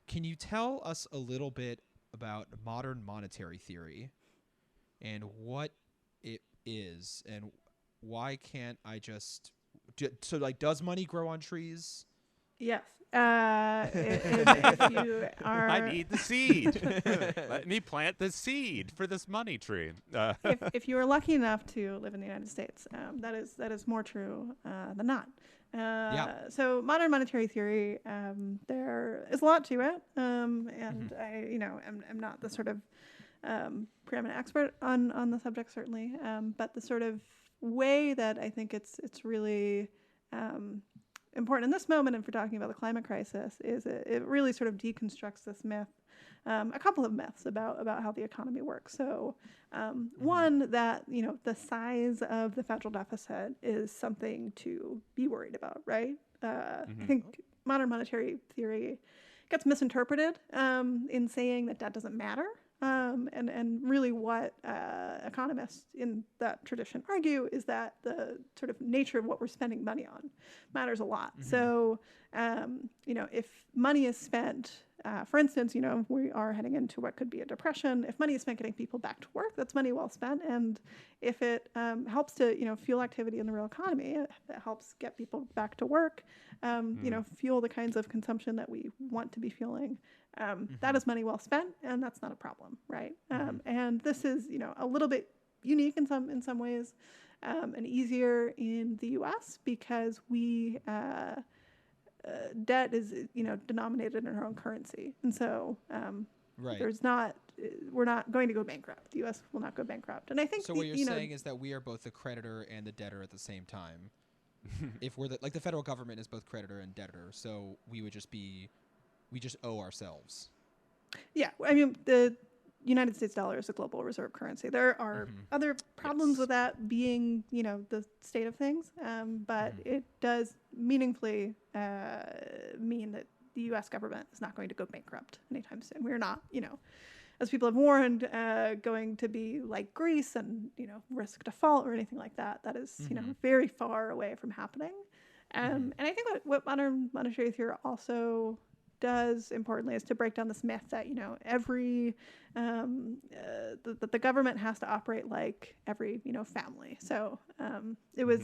Can you tell us a little bit about modern monetary theory and what it is, and why can't I just does money grow on trees? Yes. If you are, I need the seed. Let me plant the seed for this money tree. If you are lucky enough to live in the United States, that is more true than not. So modern monetary theory, there is a lot to it, and I'm not the sort of preeminent expert on the subject, certainly, but the sort of way that I think it's really important in this moment, and for talking about the climate crisis, is it really sort of deconstructs this myth, a couple of myths about how the economy works. So one, that the size of the federal deficit is something to be worried about, right? I think modern monetary theory gets misinterpreted in saying that doesn't matter. And really what economists in that tradition argue is that the sort of nature of what we're spending money on matters a lot. So, if money is spent, for instance, we are heading into what could be a depression. If money is spent getting people back to work, that's money well spent. And if it helps to, fuel activity in the real economy, if it helps get people back to work, fuel the kinds of consumption that we want to be fueling, that is money well spent, and that's not a problem, right? And this is, a little bit unique in some ways, and easier in the U.S. because we debt is denominated in our own currency, and so Right. we're not going to go bankrupt. The U.S. will not go bankrupt, and I think so. What you're saying is that we are both the creditor and the debtor at the same time. If we're the federal government is both creditor and debtor, so we just owe ourselves. Yeah, I mean the United States dollar is a global reserve currency. There are other problems with that being, the state of things, but it does meaningfully mean that the U.S. government is not going to go bankrupt anytime soon. We're not, as people have warned, going to be like Greece and, risk default or anything like that. That is, very far away from happening. And I think what modern monetary theory also does importantly is to break down this myth that every the government has to operate like every family. So it was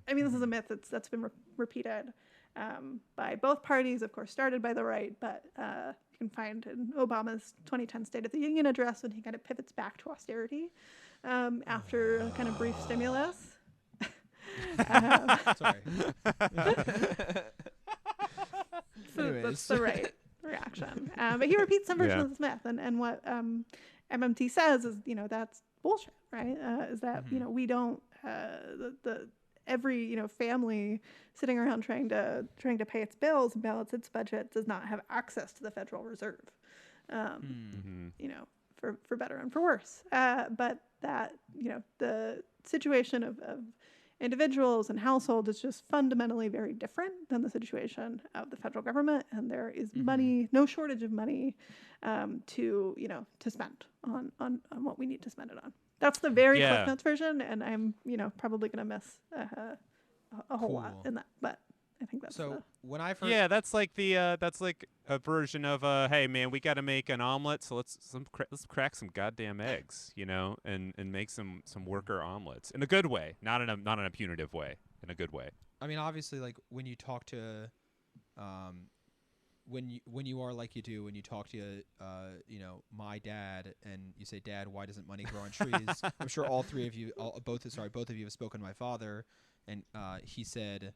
I mean, this is a myth that's been repeated by both parties, of course started by the right, but you can find in Obama's 2010 State of the Union address when he kind of pivots back to austerity after a kind of brief stimulus. Sorry. So that's the right reaction. But he repeats some version of this myth, and what MMT says is, that's bullshit, right? Is that we don't every family sitting around trying to pay its bills and balance its budget does not have access to the Federal Reserve, for better and for worse. But that the situation of individuals and households is just fundamentally very different than the situation of the federal government, and there is money, no shortage of money, to spend on what we need to spend it on. That's the very Cliff Notes version, and I'm probably gonna miss a whole lot in that, but I think that's when I first that's like that's like a version of hey man, we got to make an omelet, so let's crack some goddamn eggs, and make some worker omelets in a good way, not in a punitive way, in a good way. I mean, obviously, like when you talk to when you are like you do when you talk to my dad and you say, Dad, why doesn't money grow on trees? I'm sure both of you have spoken to my father, and he said,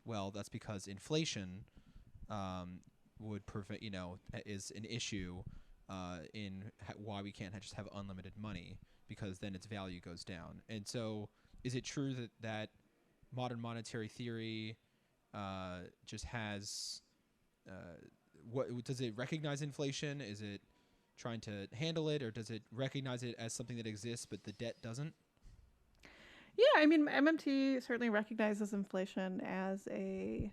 well, that's because inflation would prevent, is an issue in why we can't just have unlimited money, because then its value goes down. And so is it true that modern monetary theory just has what does it recognize inflation? Is it trying to handle it, or does it recognize it as something that exists but the debt doesn't? Yeah, I mean, MMT certainly recognizes inflation as a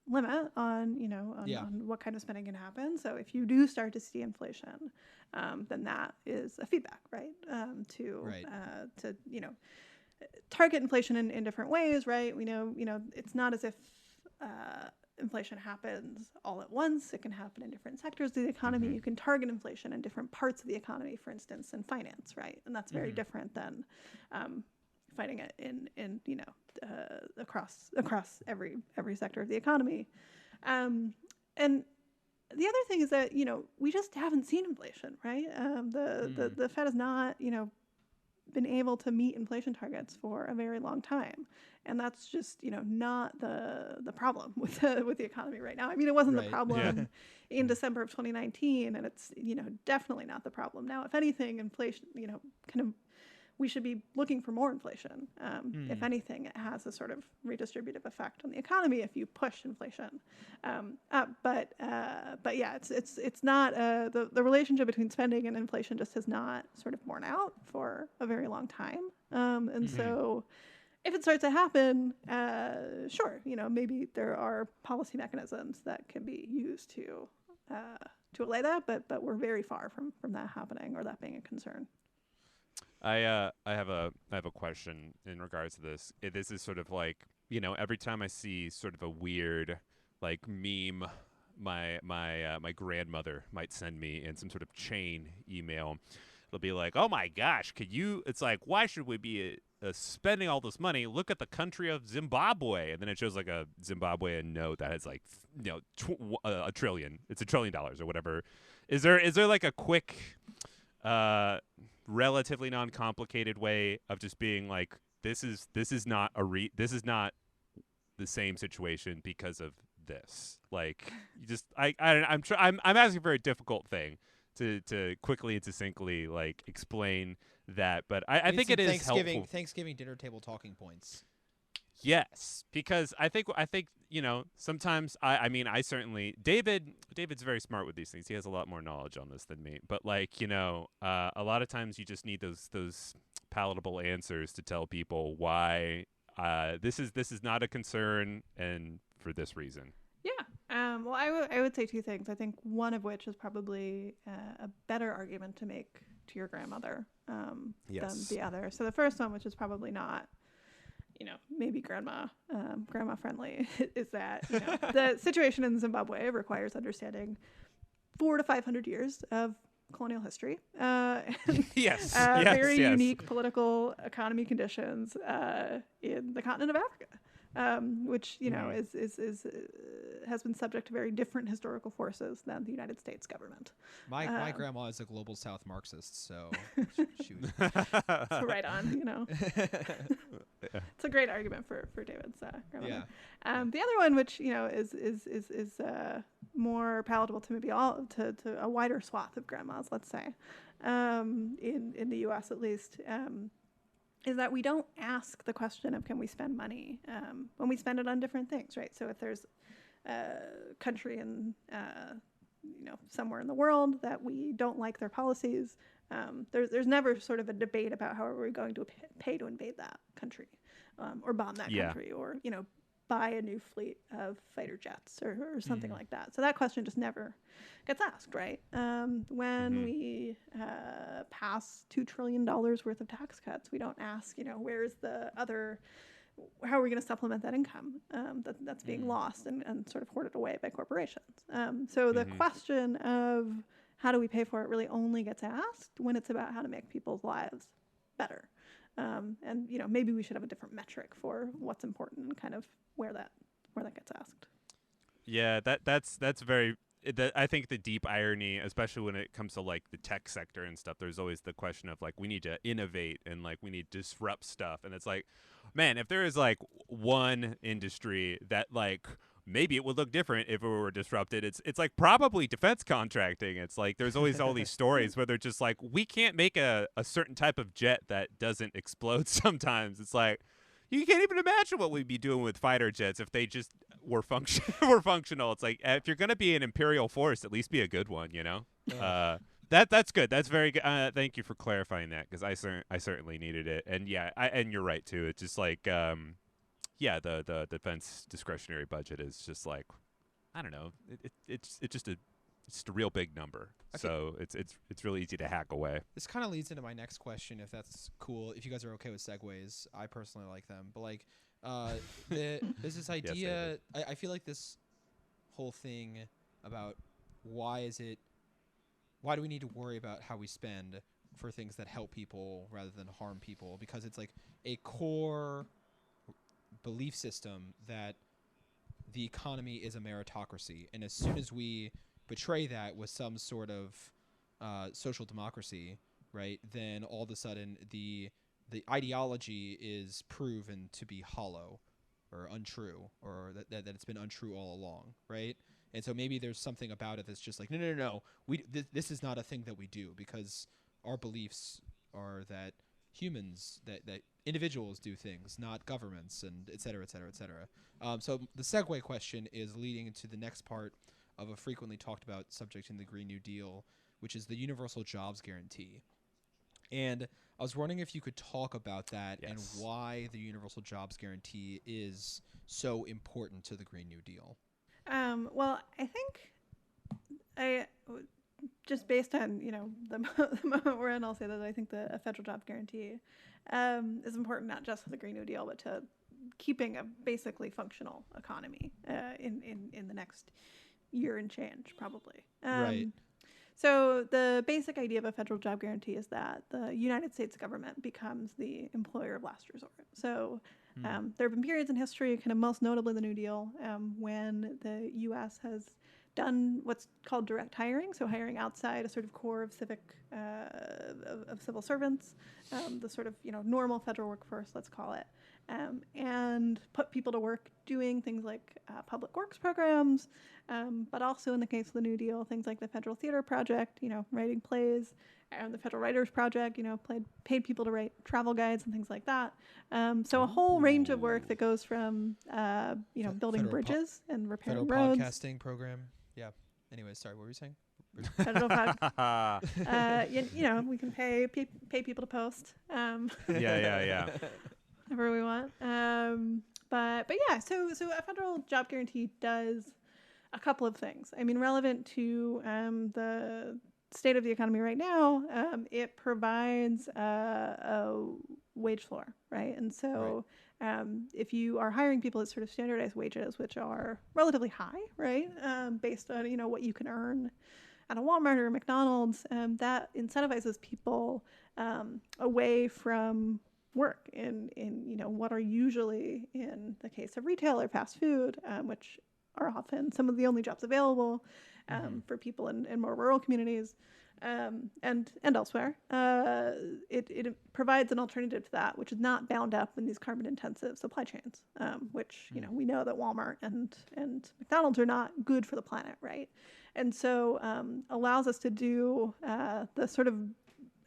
limit on on what kind of spending can happen. So if you do start to see inflation, then that is a feedback, right? To target inflation in different ways, right? We know it's not as if inflation happens all at once. It can happen in different sectors of the economy. You can target inflation in different parts of the economy, for instance, in finance, right? And that's very different than fighting it in across every sector of the economy. And the other thing is that we just haven't seen inflation, right? The Fed has not been able to meet inflation targets for a very long time, and that's just not the problem with the economy right now. I mean, it wasn't the problem in December of 2019, and it's definitely not the problem now. If anything, inflation we should be looking for more inflation. If anything, it has a sort of redistributive effect on the economy if you push inflation up. But yeah, it's not the relationship between spending and inflation just has not sort of borne out for a very long time. And so if it starts to happen, sure, maybe there are policy mechanisms that can be used to allay that, but we're very far from that happening or that being a concern. I have a question in regards to this. This is sort of like, every time I see sort of a weird like meme, my grandmother might send me in some sort of chain email. It'll be like, oh my gosh, it's like, why should we be spending all this money? Look at the country of Zimbabwe. And then it shows like a Zimbabwean note that has like, a trillion. It's $1 trillion or whatever. Is there like a quick, relatively non-complicated way of just being like, this is not the same situation because of this. Like, you just, I'm asking a very difficult thing to quickly and succinctly like explain that, but I think it is helpful. Thanksgiving dinner table talking points. Yes, because I think sometimes I mean I certainly David's very smart with these things. He has a lot more knowledge on this than me. But like a lot of times you just need those palatable answers to tell people why this is not a concern and for this reason. Yeah. Well, I would say two things. I think one of which is probably a better argument to make to your grandmother than the other. So the first one, which is probably not, maybe grandma friendly, is that the situation in Zimbabwe requires understanding 400 to 500 years of colonial history. Very unique political economy conditions in the continent of Africa, which has been subject to very different historical forces than the United States government. My grandma is a global South Marxist, so she was so right on. It's a great argument for David's grandmother. Yeah. The other one, which is more palatable to maybe to a wider swath of grandmas, let's say, in the U.S. at least, is that we don't ask the question of can we spend money when we spend it on different things, right? So if there's a country in somewhere in the world that we don't like their policies, there's never sort of a debate about how are we going to pay to invade that country, or bomb that country, or buy a new fleet of fighter jets or something like that. So that question just never gets asked, right? When we pass $2 trillion worth of tax cuts, we don't ask, where's the other, how are we going to supplement that income that's being lost and sort of hoarded away by corporations? So the question of how do we pay for it really only gets asked when it's about how to make people's lives better. And maybe we should have a different metric for what's important and kind of where that gets asked. Yeah, that's very. I think the deep irony, especially when it comes to like the tech sector and stuff, there's always the question of like we need to innovate and like we need to disrupt stuff, and it's like, man, if there is like one industry that like maybe it would look different if it were disrupted, it's like probably defense contracting. It's like there's always all these stories where they're just like, we can't make a certain type of jet that doesn't explode sometimes. It's like you can't even imagine what we'd be doing with fighter jets if they just were functional. It's like if you're gonna be an imperial force, at least be a good one, That's good. That's very good. Thank you for clarifying that, because I certainly needed it. And and you're right too. It's just like the defense discretionary budget is just like, I don't know. It's just a real big number. Okay. So it's really easy to hack away. This kind of leads into my next question, if that's cool. If you guys are okay with segues, I personally like them. But like, there's this idea. Yes, I feel like this whole thing about why do we need to worry about how we spend for things that help people rather than harm people? Because it's like a core belief system that the economy is a meritocracy, and as soon as we betray that with some sort of social democracy, right, then all of a sudden the ideology is proven to be hollow or untrue, or that it's been untrue all along, right? And so maybe there's something about it that's just like, no. This is not a thing that we do, because our beliefs are that humans, that individuals do things, not governments, and et cetera, et cetera, et cetera. So the segue question is leading into the next part of a frequently talked about subject in the Green New Deal, which is the universal jobs guarantee. And I was wondering if you could talk about that. Yes. And why the universal jobs guarantee is so important to the Green New Deal. Well, I think just based on, the moment we're in, I'll say that I think a federal job guarantee is important not just for the Green New Deal, but to keeping a basically functional economy in the next year and change, probably. Right. So the basic idea of a federal job guarantee is that the United States government becomes the employer of last resort. So there have been periods in history, kind of most notably the New Deal, when the U.S. has done what's called direct hiring, so hiring outside a sort of core of civil servants, the sort of normal federal workforce, let's call it, and put people to work doing things like public works programs, but also in the case of the New Deal, things like the Federal Theater Project, writing plays, and the Federal Writers Project, paid people to write travel guides and things like that. So a whole range of work that goes from, building bridges and repairing Federal roads. podcasting program. Yeah. Anyways, sorry, what were you saying? Federal we can pay people to post. Yeah. Whatever we want. But yeah, so a federal job guarantee does a couple of things. I mean, relevant to the state of the economy right now, it provides a wage floor, right? And so if you are hiring people at sort of standardized wages, which are relatively high, right, based on what you can earn at a Walmart or a McDonald's, that incentivizes people away from work in what are usually, in the case of retail or fast food, which are often some of the only jobs available for people in more rural communities and elsewhere. It provides an alternative to that, which is not bound up in these carbon intensive supply chains, which we know that Walmart and McDonald's are not good for the planet, right? And so allows us to do the sort of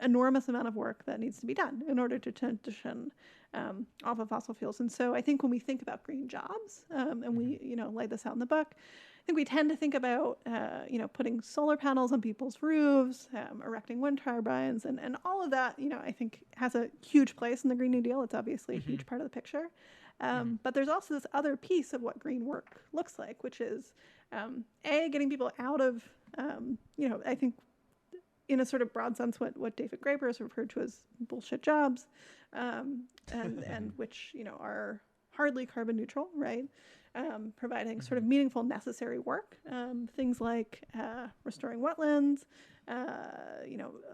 enormous amount of work that needs to be done in order to transition off of fossil fuels. And so I think when we think about green jobs, and we lay this out in the book, I think we tend to think about putting solar panels on people's roofs, erecting wind turbines, and all of that I think has a huge place in the Green New Deal. It's obviously a huge part of the picture. But there's also this other piece of what green work looks like, which is getting people out of I think in a sort of broad sense, what David Graeber has referred to as bullshit jobs, and which are hardly carbon neutral, right? Providing sort of meaningful, necessary work, things like restoring wetlands,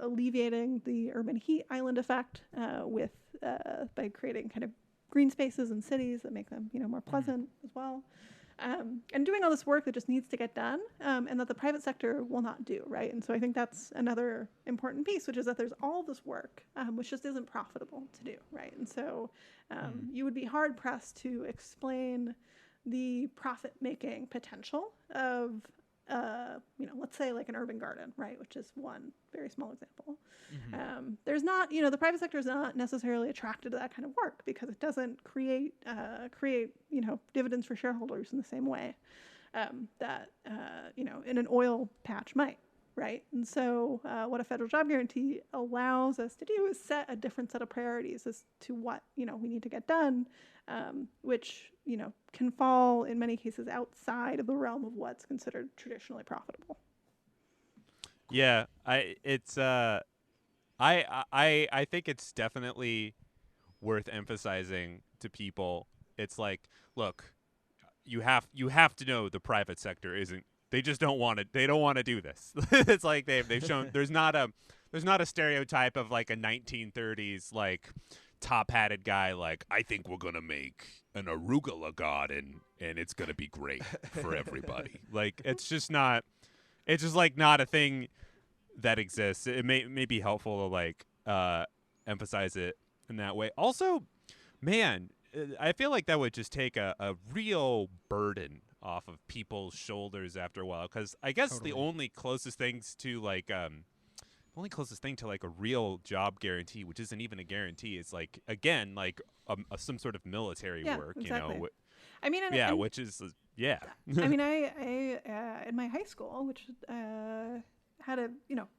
alleviating the urban heat island effect by creating kind of green spaces in cities that make them more pleasant as well. And doing all this work that just needs to get done, and that the private sector will not do, right? And so I think that's another important piece, which is that there's all this work which just isn't profitable to do, right? And so you would be hard pressed to explain the profit-making potential of, let's say like an urban garden, right? Which is one very small example. There's not, the private sector is not necessarily attracted to that kind of work because it doesn't create dividends for shareholders in the same way that, in an oil patch might, right? And so what a federal job guarantee allows us to do is set a different set of priorities as to what, we need to get done, which, can fall in many cases outside of the realm of what's considered traditionally profitable. Yeah, I think it's definitely worth emphasizing to people. It's like, look, you have to know the private sector isn't. They just don't want it. They don't want to do this. It's like they've shown there's not a stereotype of like a 1930s like top-hatted guy like, I think we're gonna make an arugula garden and it's gonna be great for everybody. Like it's just like not a thing that exists. It may be helpful to like emphasize it in that way. Also, man, I feel like that would just take a real burden off of people's shoulders after a while, because I guess the only closest things to like a real job guarantee, which isn't even a guarantee, is like again like some sort of military work, exactly. I mean, which is I mean, I in my high school, which had a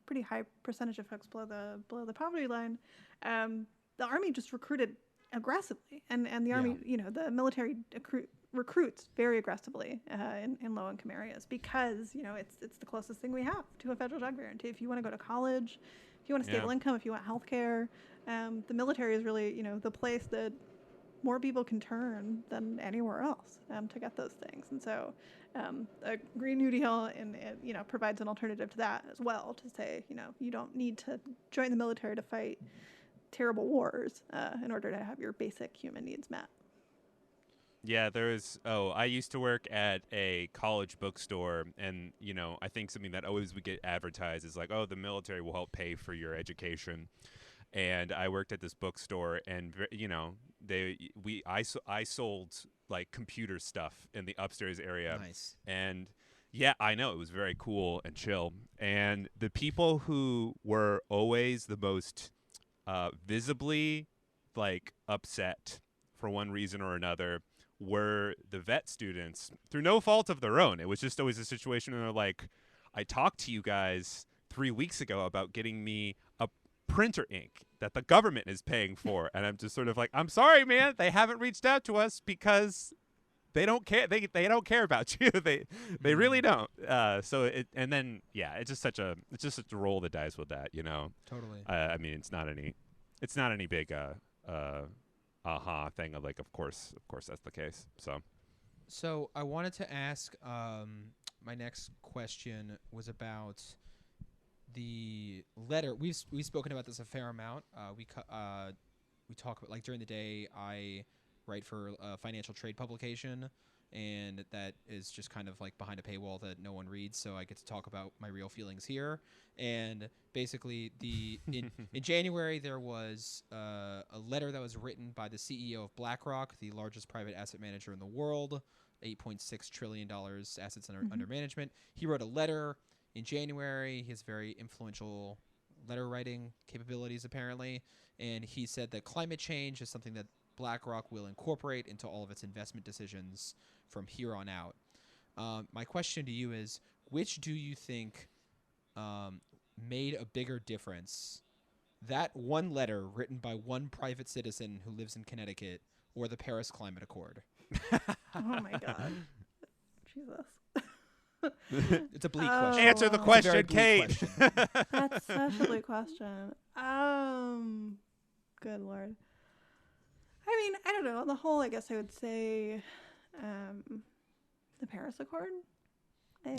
pretty high percentage of folks below the poverty line, the Army just recruited aggressively, and the Army, the military recruits very aggressively in low-income areas because it's the closest thing we have to a federal job guarantee. If you want to go to college, if you want a stable income, if you want health care, the military is really the place that more people can turn than anywhere else to get those things. And so a Green New Deal provides an alternative to that as well, to say you don't need to join the military to fight terrible wars in order to have your basic human needs met. Yeah, I used to work at a college bookstore, and, I think something that always would get advertised is like, oh, the military will help pay for your education. And I worked at this bookstore, and, I sold like computer stuff in the upstairs area. Nice. And yeah, I know, it was very cool and chill. And the people who were always the most visibly like upset for one reason or another were the vet students through no fault of their own. It was just always a situation where they're like, I talked to you guys 3 weeks ago about getting me a printer ink that the government is paying for. And I'm just sort of like, I'm sorry, man, they haven't reached out to us because they don't care. They don't care about you. They really don't. So it's just such a roll of the dice with that, you know. Totally. I mean, it's not any big aha thing of like, of course that's the case. So I wanted to ask. My next question was about the letter. We've spoken about this a fair amount. We talk about, like, during the day I write for a financial trade publication, and that is just kind of like behind a paywall that no one reads, so I get to talk about my real feelings here. And basically in January there was a letter that was written by the CEO of BlackRock, the largest private asset manager in the world, $8.6 trillion assets under management. He wrote a letter in January. He has very influential letter writing capabilities, apparently, and he said that climate change is something that BlackRock will incorporate into all of its investment decisions from here on out. My question to you is, which do you think made a bigger difference? That one letter written by one private citizen who lives in Connecticut, or the Paris Climate Accord? Oh my God. Jesus. It's a bleak question. Answer the question, Kate. Question. That's such a bleak question. Good Lord. I mean, I don't know. On the whole, I guess I would say the Paris Accord.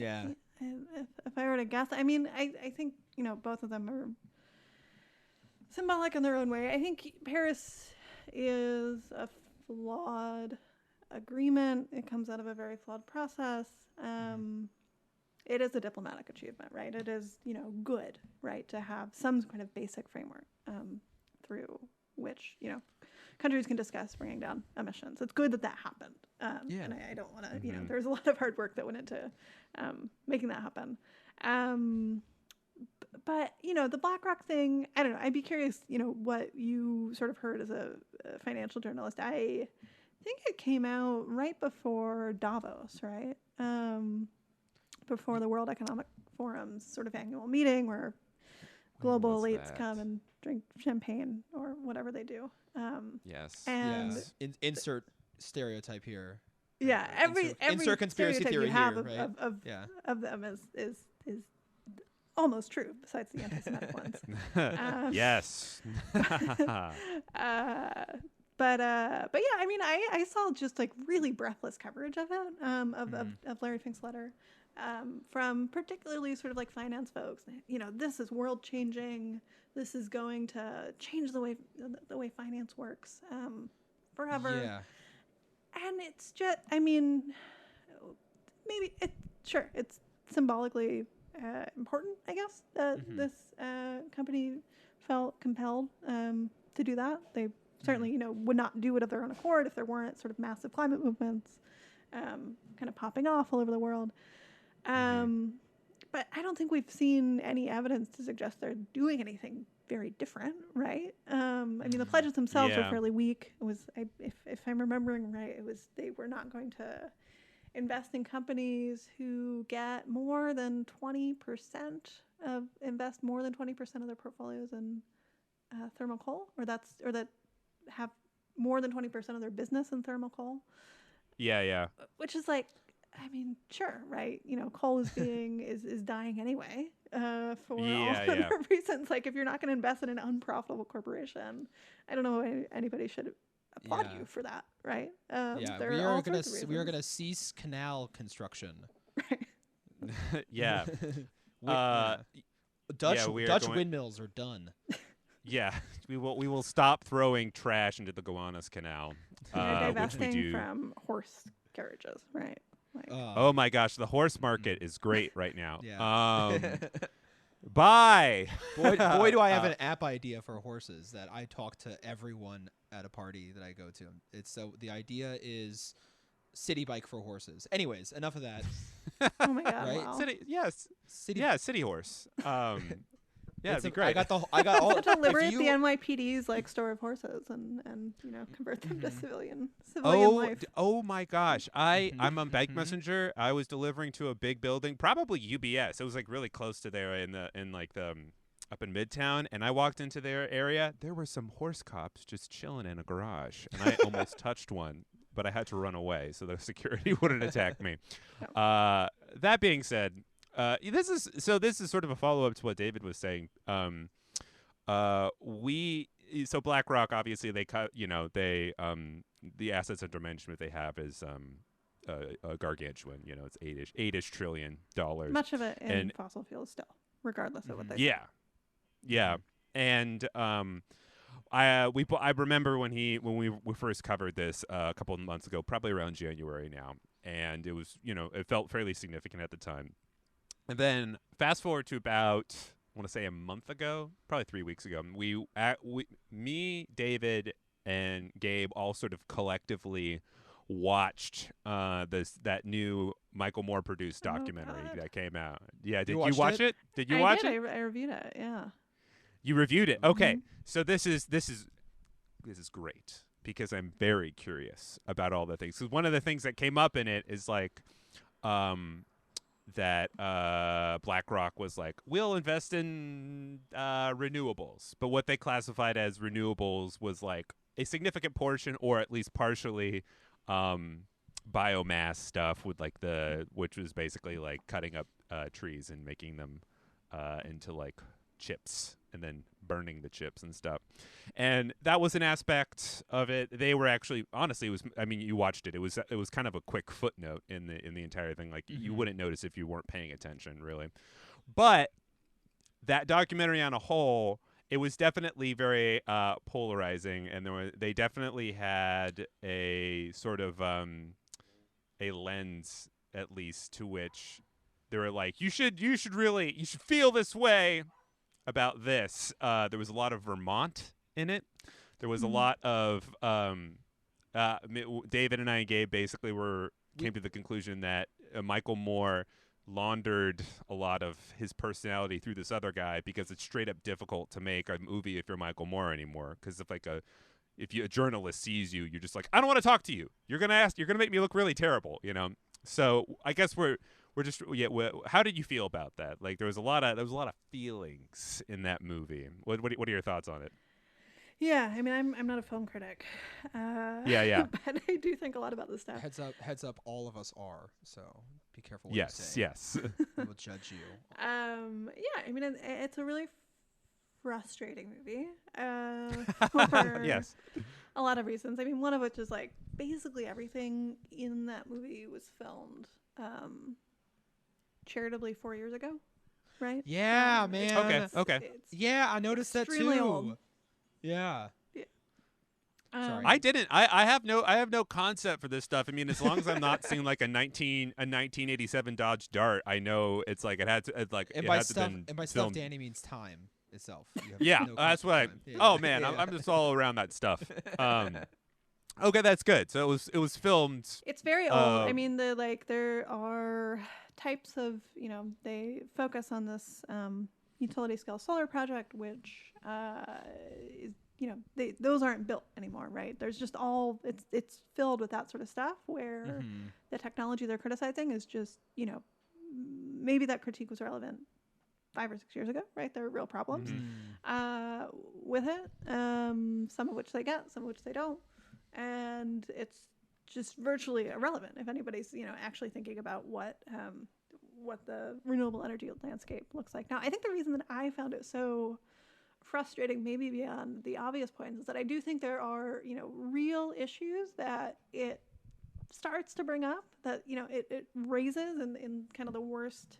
Yeah. If I were to guess, I mean, I think, you know, both of them are symbolic in their own way. I think Paris is a flawed agreement. It comes out of a very flawed process. It is a diplomatic achievement, right? It is, you know, good, right, to have some kind of basic framework through which, you know, countries can discuss bringing down emissions. It's good that happened. And I don't want to, you know, there's a lot of hard work that went into making that happen. But, you know, the BlackRock thing, I don't know. I'd be curious, you know, what you sort of heard as a financial journalist. I think it came out right before Davos, right? Before the World Economic Forum's sort of annual meeting where global elites come and drink champagne or whatever they do. Yes. And Insert stereotype here. Yeah, every insert conspiracy theory you have here, of them is almost true, besides the anti-Semitic ones. Yes. But yeah, I mean, I saw just like really breathless coverage of it, of Larry Fink's letter, from particularly sort of like finance folks. You know, this is world changing. This is going to change the way finance works forever. Yeah. And it's just, I mean, maybe it's symbolically important, I guess, that this company felt compelled to do that. They certainly, you know, would not do it of their own accord if there weren't sort of massive climate movements kind of popping off all over the world. But I don't think we've seen any evidence to suggest they're doing anything very different, right? I mean, the pledges themselves were fairly weak. It was, if I'm remembering right, it was they were not going to invest in companies who get more than 20% invest more than 20% of their portfolios in thermal coal, or that have more than 20% of their business in thermal coal. Yeah. Which is like, I mean, sure, right? You know, coal is dying anyway for all other reasons. Like, if you're not going to invest in an unprofitable corporation, I don't know why anybody should applaud you for that, right? We are going to cease canal construction. Right. Yeah. Dutch windmills are done. Yeah, we will stop throwing trash into the Gowanus Canal. Divesting from horse carriages, right? Like, oh my gosh, the horse market is great right now. Yeah. Bye. Boy, do I have an app idea for horses that I talk to everyone at a party that I go to. The idea is city bike for horses. Anyways, enough of that. Oh my god! Right? Wow. City horse. Yeah, it'd be great. I got all. To liberate the NYPD's like store of horses and convert them to civilian life. Oh my gosh! I'm on Bike Messenger. I was delivering to a big building, probably UBS. It was like really close to there in up in Midtown. And I walked into their area. There were some horse cops just chilling in a garage, and I almost touched one, but I had to run away so the security wouldn't attack me. That being said. This is sort of a follow-up to what David was saying. BlackRock, obviously they cut, the assets under management they have is a gargantuan. It's $8-ish trillion. Much of it in fossil fuels still, regardless of what they say. Yeah. And I remember when we first covered this a couple of months ago, probably around January now, and it was it felt fairly significant at the time. And then fast forward to about, I want to say a month ago, probably 3 weeks ago, me, David, and Gabe all sort of collectively watched that new Michael Moore produced documentary that came out. Yeah, did you watch it? Did you watch it? I reviewed it. Yeah. You reviewed it. Okay, so this is great because I'm very curious about all the things. Because one of the things that came up in it is like. That BlackRock was like, we'll invest in renewables. But what they classified as renewables was like a significant portion, or at least partially, biomass stuff with which was basically like cutting up trees and making them into like chips and then burning the chips and stuff. And that was an aspect of it. They were actually, honestly, you watched it. It was kind of a quick footnote in the entire thing. Like you wouldn't notice if you weren't paying attention, really. But that documentary on a whole, it was definitely very polarizing, and they definitely had a sort of a lens, at least, to which they were like, you should feel this way about this. There was a lot of Vermont in it. There was a lot of David and I and Gabe basically came to the conclusion that Michael Moore laundered a lot of his personality through this other guy because it's straight up difficult to make a movie if you're Michael Moore anymore. Because if a journalist sees you, you're just like, I don't want to talk to you. You're gonna make me look really terrible, So I guess we're just how did you feel about that? Like there was a lot of feelings in that movie. What are your thoughts on it? Yeah, I mean, I'm not a film critic. Yeah. But I do think a lot about this stuff. Heads up, all of us are. So be careful what you say. Yes. We will judge you. Yeah, I mean, it's a really frustrating movie. Yes. A lot of reasons. I mean, one of which is like basically everything in that movie was filmed charitably 4 years ago, right? Yeah, man. Okay. Yeah, I noticed that too. Old. Yeah. Sorry. I didn't. I have no concept for this stuff. I mean, as long as I'm not seeing like a 1987 Dodge Dart, I know it's like it had to. It's like and it by had stuff, to been and by filmed. stuff, Danny means time itself. Yeah, no that's what. yeah. Oh man, I'm just all around that stuff. Okay, that's good. So it was filmed. It's very old. I mean, there are types of they focus on this utility scale solar project, which is those aren't built anymore, right? There's just it's filled with that sort of stuff where the technology they're criticizing is just maybe that critique was relevant 5 or 6 years ago, right? There are real problems with it, some of which they get, some of which they don't. And it's just virtually irrelevant if anybody's, actually thinking about what the renewable energy landscape looks like. Now, I think the reason that I found it so frustrating, maybe beyond the obvious points, is that I do think there are, real issues that it starts to bring up, that, it raises in kind of the worst,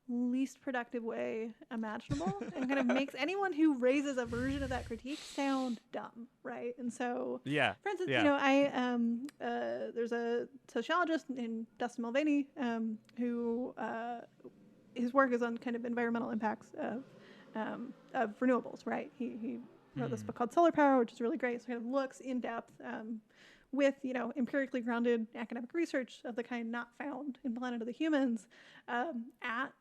least productive way imaginable, and kind of makes anyone who raises a version of that critique sound dumb, right? And so, for instance, there's a sociologist named Dustin Mulvaney who his work is on kind of environmental impacts of renewables, right? He wrote this book called Solar Power, which is really great. So it kind of looks in depth with, empirically grounded academic research of the kind not found in Planet of the Humans at,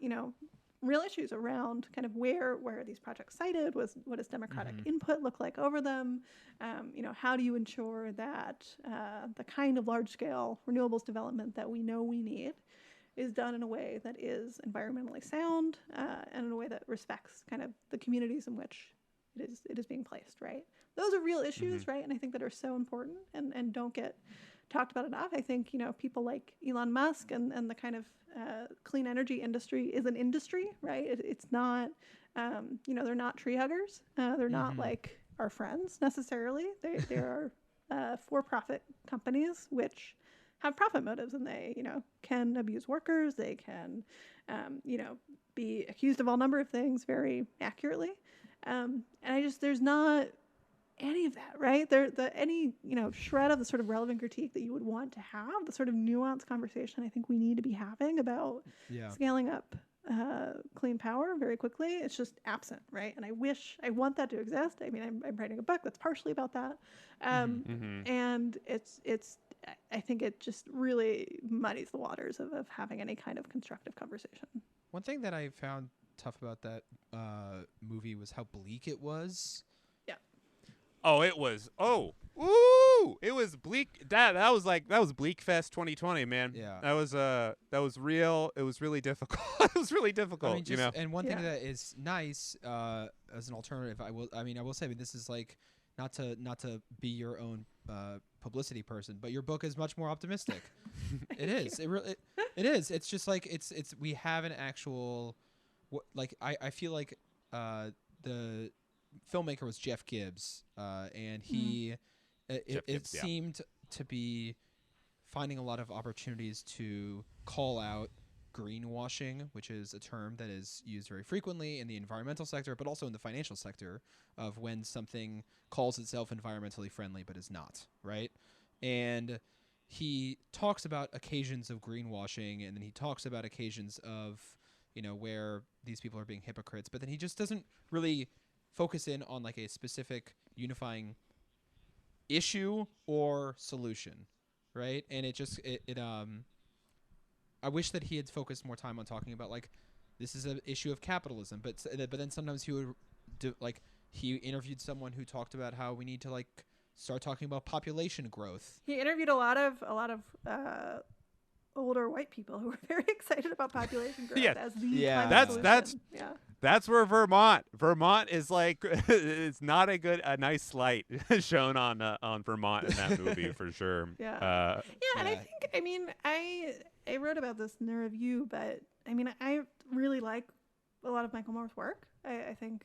real issues around kind of where are these projects cited, what does democratic input look like over them, how do you ensure that the kind of large-scale renewables development that we know we need is done in a way that is environmentally sound and in a way that respects kind of the communities in which it is being placed, right? Those are real issues, right? And I think that are so important and don't get talked about enough. I think, people like Elon Musk and the kind of clean energy industry is an industry, right? It's not, they're not tree huggers. They're not like our friends necessarily. They are for-profit companies which have profit motives, and they, can abuse workers. They can, be accused of all number of things very accurately. And there's not any of that, right? Any shred of the sort of relevant critique that you would want to have, the sort of nuanced conversation I think we need to be having about scaling up clean power very quickly. It's just absent, right? And I want that to exist. I mean, I'm writing a book that's partially about that, and I think it just really muddies the waters of having any kind of constructive conversation. One thing that I found tough about that movie was how bleak it was. Oh, it was. Oh, woo! It was bleak. That was Bleak Fest 2020, man. Yeah. That was real. It was really difficult. It was really difficult. I mean, and one thing that is nice as an alternative, I will say, I mean, this is like not to be your own publicity person, but your book is much more optimistic. It is. It is. It's just like it's we have an actual I feel like the filmmaker was Jeff Gibbs, and he it seemed to be finding a lot of opportunities to call out greenwashing, which is a term that is used very frequently in the environmental sector, but also in the financial sector, of when something calls itself environmentally friendly but is not, right? And he talks about occasions of greenwashing, and then he talks about occasions of, where these people are being hypocrites, but then he just doesn't really focus in on like a specific unifying issue or solution, right? And I wish that he had focused more time on talking about like this is an issue of capitalism, but then sometimes he would do he interviewed someone who talked about how we need to start talking about population growth. He interviewed a lot of older white people who were very excited about population growth as the climate solution. That's where Vermont is it's not a nice slight shown on Vermont in that movie for sure. And I wrote about this in the review, but I mean, I really like a lot of Michael Moore's work. I think,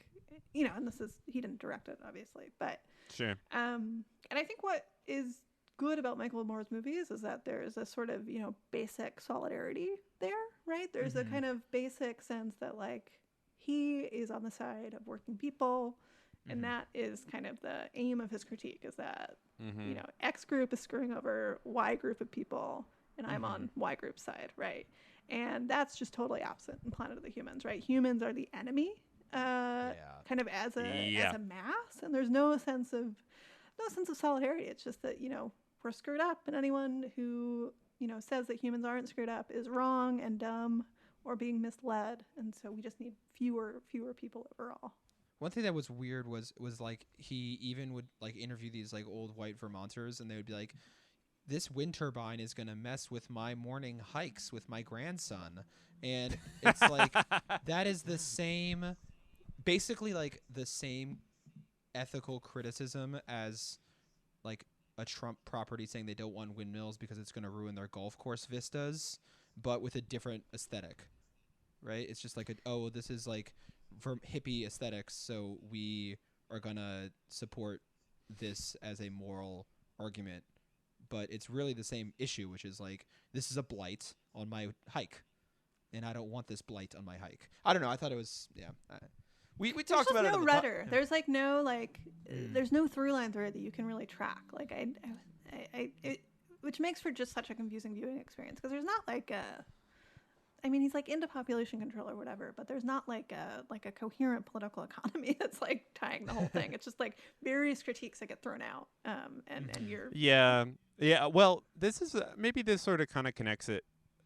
and he didn't direct it obviously, but sure. And I think what is good about Michael Moore's movies is that there's a sort of, basic solidarity there, right? There's a kind of basic sense that he is on the side of working people, and that is kind of the aim of his critique, is that, X group is screwing over Y group of people, and I'm on Y group's side, right? And that's just totally absent in Planet of the Humans, right? Humans are the enemy, kind of as a mass, and there's no sense of solidarity. It's just that, we're screwed up, and anyone who, says that humans aren't screwed up is wrong and dumb or being misled, and so we just need fewer people overall. One thing that was weird was he even would interview these old white Vermonters, and they would be like, this wind turbine is going to mess with my morning hikes with my grandson. And it's that is the same, basically the same ethical criticism as a Trump property saying they don't want windmills because it's going to ruin their golf course vistas, but with a different aesthetic, right? It's just this is hippie aesthetics, so we are going to support this as a moral argument. But it's really the same issue, which is this is a blight on my hike, and I don't want this blight on my hike. I don't know. I thought it was, We talked about it. There's no rudder. There's there's no through line thread that you can really track. Which makes for just such a confusing viewing experience, because there's not I mean, he's like into population control or whatever, but there's not like a coherent political economy that's like tying the whole thing. It's just like various critiques that get thrown out, and you're Yeah. Well, this is maybe this sort of kind of connects it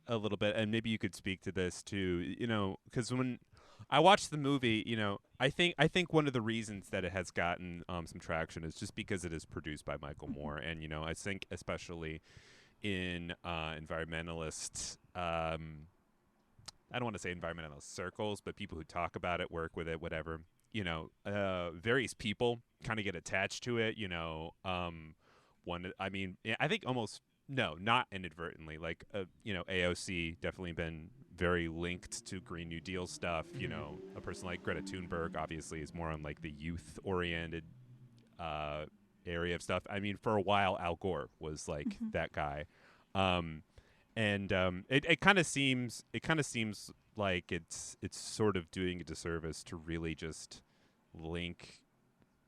a little bit, and maybe you could speak to this too. Because when I watched the movie, I think one of the reasons that it has gotten some traction is just because it is produced by Michael Moore, and I think especially in environmentalist. I don't want to say environmental circles, but people who talk about it, work with it, whatever. Various people kind of get attached to it. I think almost not inadvertently. Like AOC definitely been very linked to Green New Deal stuff. A person like Greta Thunberg obviously is more on like the youth-oriented area of stuff. I mean, for a while, Al Gore was like that guy. It kind of seems like it's sort of doing a disservice to really just link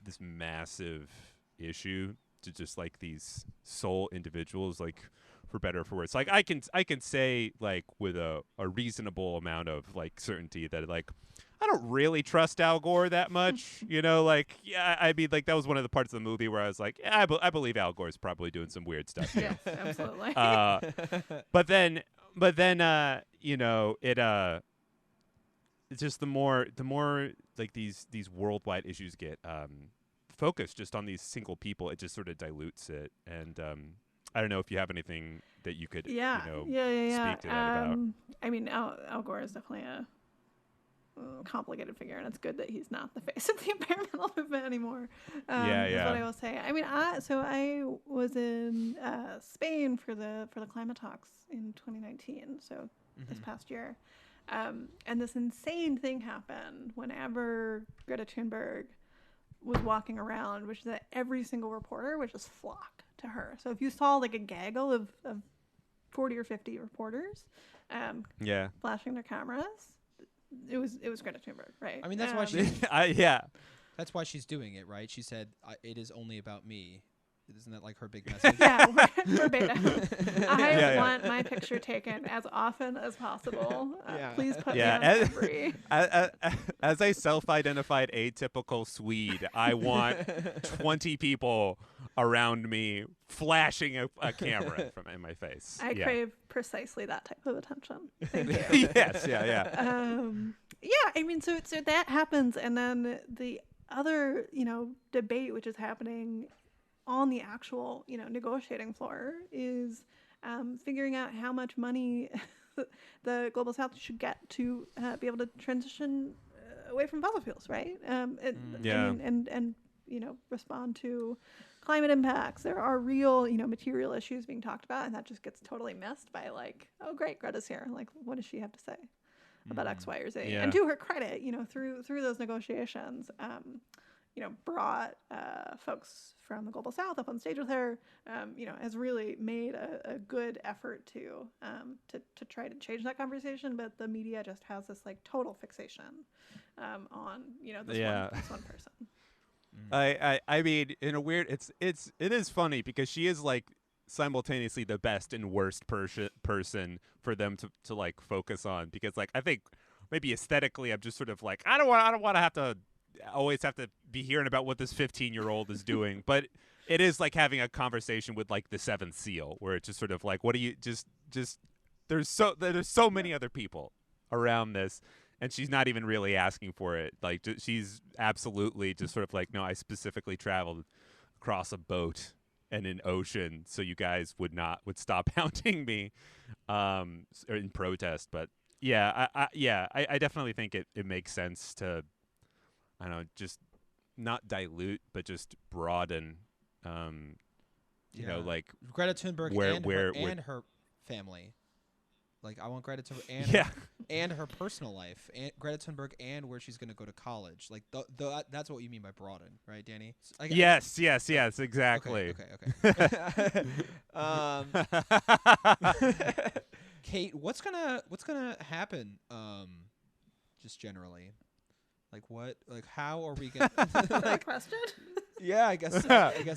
this massive issue to just like these sole individuals, like for better or for worse. Like I can say like with a reasonable amount of like certainty that like I don't really trust Al Gore that much, like, yeah, I mean, like, that was one of the parts of the movie where I was like, yeah, I believe Al Gore's probably doing some weird stuff. Yes, absolutely. But then, it's just the more like these worldwide issues get focused just on these single people, it just sort of dilutes it. And I don't know if you have anything that you could, speak to that about. I mean, Al Gore is definitely a complicated figure, and it's good that he's not the face of the environmental movement anymore. Is what I will say. I mean, I was in Spain for the climate talks in 2019, so this past year, and this insane thing happened whenever Greta Thunberg was walking around, which is that every single reporter would just flock to her. So if you saw like a gaggle of 40 or 50 reporters flashing their cameras, it was Greta Thunberg, right? I mean, that's why she. That's why she's doing it, right? She said, "It is only about me." Isn't that like her big message? Yeah, verbatim. I want my picture taken as often as possible. Please put me on every. As a self-identified atypical Swede, I want 20 people around me flashing a camera in my face. I crave precisely that type of attention. Thank you. Yes, I mean, so that happens, and then the other, debate which is happening on the actual, negotiating floor is figuring out how much money the Global South should get to be able to transition away from fossil fuels, right? And respond to climate impacts. There are real, material issues being talked about, and that just gets totally missed by like, oh great, Greta's here. Like, what does she have to say about X, Y, or Z? Yeah. And to her credit, through those negotiations, brought folks from the Global South up on stage with her, has really made a good effort to try to change that conversation. But the media just has this like total fixation on this one person. I mean, in a weird, it is funny because she is like simultaneously the best and worst person for them to like focus on, because like I think maybe aesthetically I'm just sort of like I don't want to always have to be hearing about what this 15-year-old is doing, but it is like having a conversation with like the Seventh Seal, where it's just sort of like, what do you just there's so many other people around this, and she's not even really asking for it. Like she's absolutely just sort of like, no, I specifically traveled across a boat and an ocean so you guys would stop hounding me in protest. But I definitely think it makes sense to, I don't know, just not dilute, but just broaden, like Greta Thunberg and her family. Like, I want Greta Thunberg and her personal life, and Greta Thunberg and where she's going to go to college. Like, that's what you mean by broaden, right, Danny? Yes, exactly. Okay. Kate, what's gonna happen? Just generally, like what? Like, how are we gonna? Like, question? Yeah, I guess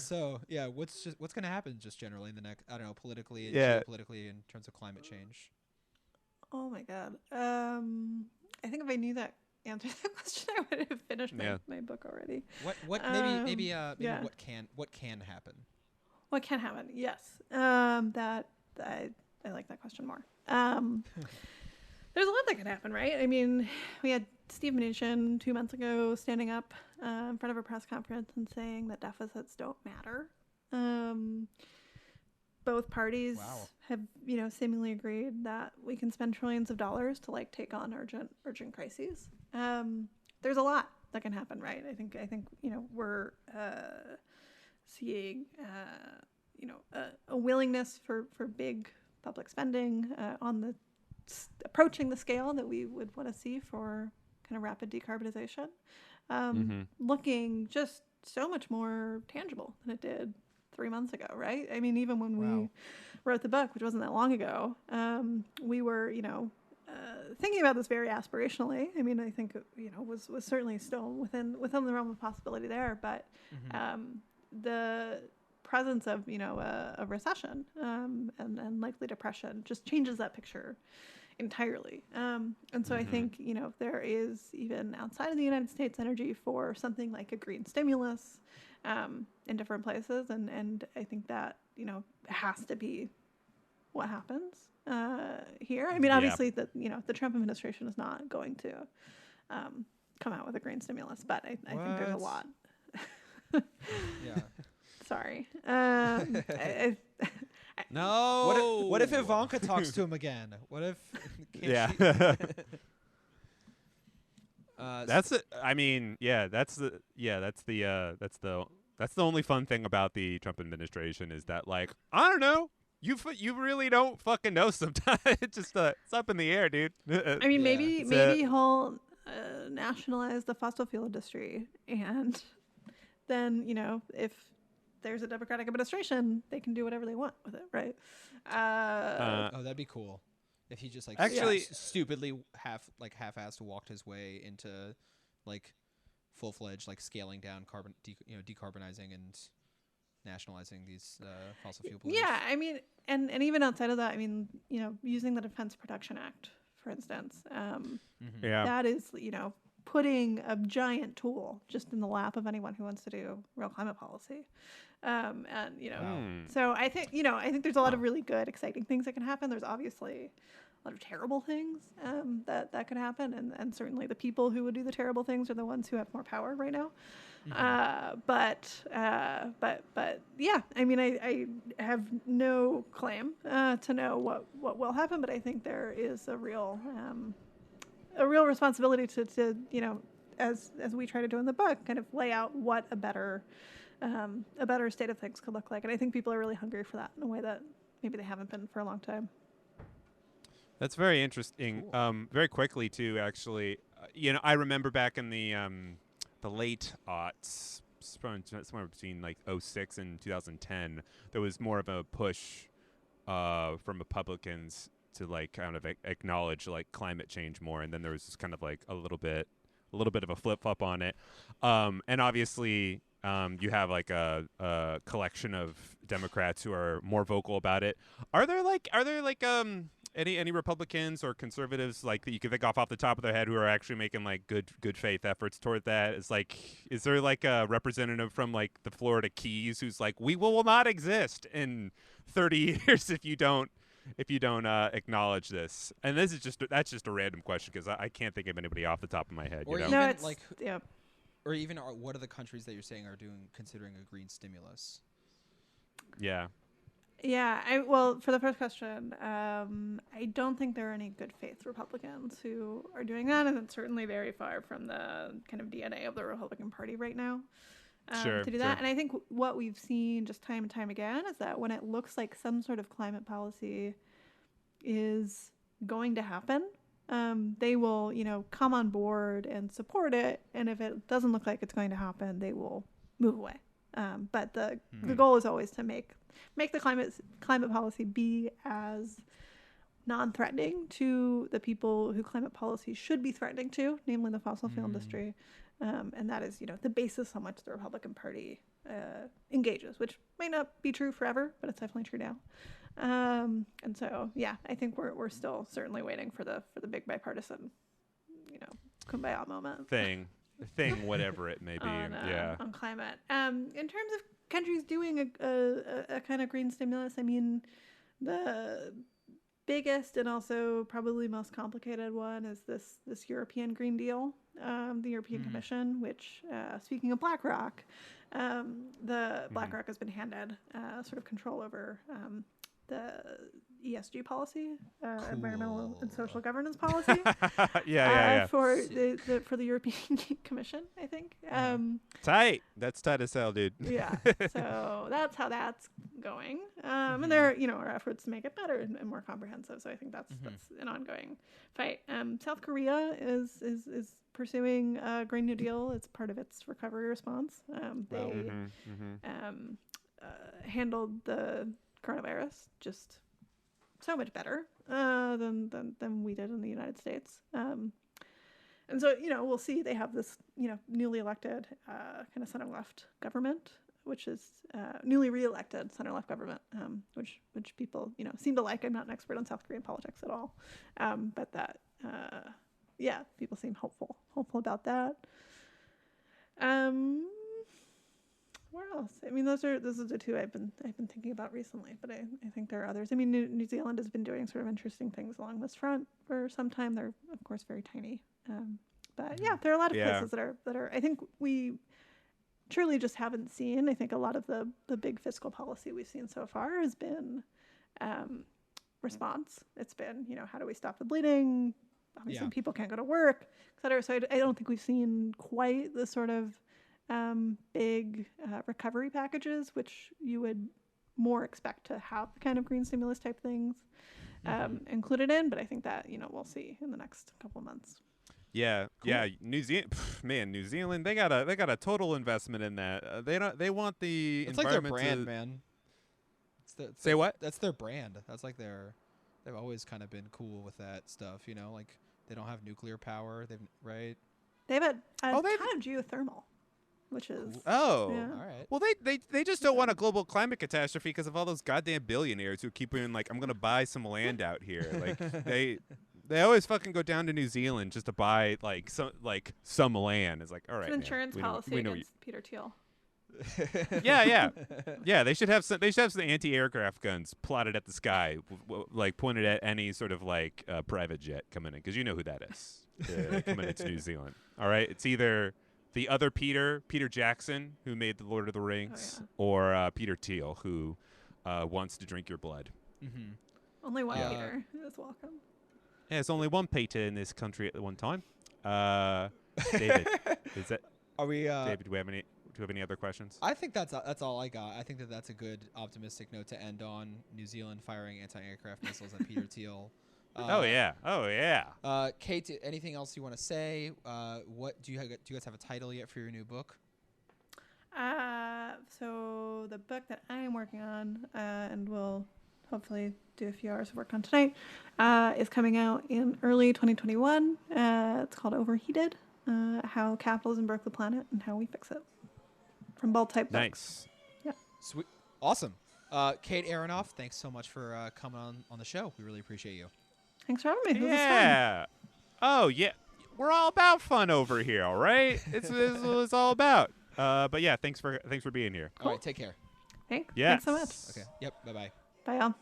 so. Yeah, what's gonna happen just generally in the next? I don't know, politically and geopolitically in terms of climate change. Oh my God. I think if I knew that answer to that question, I would have finished my book already. Maybe yeah. what can happen? What can happen? Yes. That I like that question more. There's a lot that can happen, right? I mean, we had Steve Mnuchin 2 months ago standing up in front of a press conference and saying that deficits don't matter. Both parties have, seemingly agreed that we can spend trillions of dollars to take on urgent crises. There's a lot that can happen, right? I think we're seeing a willingness for big public spending on the approaching the scale that we would want to see for kind of rapid decarbonization, looking just so much more tangible than it did 3 months ago, right? I mean, even when we wrote the book, which wasn't that long ago, we were, thinking about this very aspirationally. I mean, I think was certainly still within the realm of possibility there, but the presence of a recession and likely depression just changes that picture entirely. And so I think there is, even outside of the United States, energy for something like a green stimulus in different places, and I think that has to be what happens here. I mean, obviously the Trump administration is not going to come out with a green stimulus, but I think there's a lot. Yeah. Sorry. No. What if Ivanka talks to him again? What if? That's the only fun thing about the Trump administration is that, I don't know, you really don't fucking know sometimes. It's just it's up in the air, dude. I mean, maybe he'll nationalize the fossil fuel industry, and then if there's a Democratic administration, they can do whatever they want with it, right? That'd be cool if he just actually stupidly half-assed walked his way into full-fledged scaling down decarbonizing and nationalizing these fossil fuel polluters. Yeah, I mean, and even outside of that, I mean, using the Defense Production Act, for instance, that is putting a giant tool just in the lap of anyone who wants to do real climate policy. So I think there's a lot of really good, exciting things that can happen. There's obviously a lot of terrible things that could happen. And certainly the people who would do the terrible things are the ones who have more power right now. But yeah, I mean, I have no claim to know what will happen, but I think there is a real responsibility to as we try to do in the book, kind of lay out what a better state of things could look like. And I think people are really hungry for that in a way that maybe they haven't been for a long time. That's very interesting. Cool. Very quickly too, actually, I remember back in the late aughts, somewhere between 2006 and 2010, there was more of a push from Republicans to kind of acknowledge climate change more, and then there was just kind of a little bit of a flip flop on it, and obviously you have a collection of Democrats who are more vocal about it. Are there any Republicans or conservatives that you can think off the top of their head who are actually making good faith efforts toward that? Is there a representative from the Florida Keys who's we will not exist in 30 years if you don't acknowledge this? And that's just a random question because I can't think of anybody off the top of my head. Or even or even what are the countries that you're saying are considering a green stimulus? Yeah. Yeah, well, for the first question, I don't think there are any good faith Republicans who are doing that, and it's certainly very far from the kind of DNA of the Republican Party right now to do that. And I think what we've seen just time and time again is that when it looks like some sort of climate policy is going to happen, they will, come on board and support it, and if it doesn't look like it's going to happen, they will move away. But the goal is always to make the climate policy be as non-threatening to the people who climate policy should be threatening to, namely the fossil fuel industry. And that is, the basis on which the Republican Party engages, which may not be true forever, but it's definitely true now. And so, yeah, I think we're still certainly waiting for the big bipartisan, kumbaya moment. Thing, whatever it may be. On climate. In terms of countries doing a kind of green stimulus, I mean, the biggest and also probably most complicated one is this European Green Deal, the European Commission, which, speaking of BlackRock, BlackRock has been handed sort of control over the ESG policy, environmental and social governance policy. For the European Commission, I think. Tight. That's tight as hell, dude. Yeah. So that's how that's going. And there, are efforts to make it better and more comprehensive. So I think that's an ongoing fight. South Korea is pursuing a Green New Deal. It's part of its recovery response. They handled the coronavirus just so much better than we did in the United States. And so, we'll see. They have this, newly elected kind of center-left government, which is newly re-elected center-left government, which people, seem to like. I'm not an expert on South Korean politics at all. But that, people seem hopeful about that. Where else? I mean, those are the two I've been thinking about recently, but I think there are others. I mean, New Zealand has been doing sort of interesting things along this front for some time. They're of course very tiny, but yeah, there are a lot of places that are. I think we truly just haven't seen. I think a lot of the big fiscal policy we've seen so far has been response. It's been how do we stop the bleeding? Obviously, people can't go to work, et cetera. So I don't think we've seen quite the sort of big recovery packages, which you would more expect to have the kind of green stimulus type things included in. But I think that we'll see in the next couple of months. Yeah, cool. Yeah. New Zealand, they got a total investment in that. They want the it's environment. It's like their brand, man. Say what? That's their brand. That's like they've always kind of been cool with that stuff. Like they don't have nuclear power. They have a ton of geothermal. Which is all right. Well, they just don't want a global climate catastrophe because of all those goddamn billionaires who keep being like, I'm gonna buy some land out here. Like they always fucking go down to New Zealand just to buy some land. It's like, all right, it's an insurance policy against Peter Thiel. Yeah. They should have some anti-aircraft guns plotted at the sky, like pointed at any sort of private jet coming in, because you know who that is coming into New Zealand. All right, it's either the other Peter Jackson, who made the Lord of the Rings, or Peter Thiel, who wants to drink your blood. Mm-hmm. Only one Peter is welcome. Yeah, there's only one Peter in this country at one time. David, is that? Are we? David, do we have any other questions? I think that's all I got. I think that's a good optimistic note to end on. New Zealand firing anti-aircraft missiles at Peter Thiel. Oh yeah. Kate, anything else you want to say? What do you guys have a title yet for your new book? So the book that I am working on, and will hopefully do a few hours of work on tonight, is coming out in early 2021. It's called Overheated: How Capitalism Broke the Planet and How We Fix It. From Bald Type Books. Nice. Yeah. Sweet. Awesome. Kate Aronoff, thanks so much for coming on the show. We really appreciate you. Thanks for having me. Yeah. Oh, yeah. We're all about fun over here, all right? It's all about. But yeah, thanks for being here. Cool. All right, take care. Thanks. Yes. Thanks so much. Okay. Yep. Bye-bye. Bye, y'all.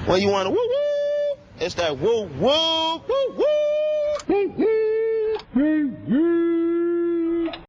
When you want to woo-woo, it's that woo-woo, woo-woo, woo-woo, woo-woo.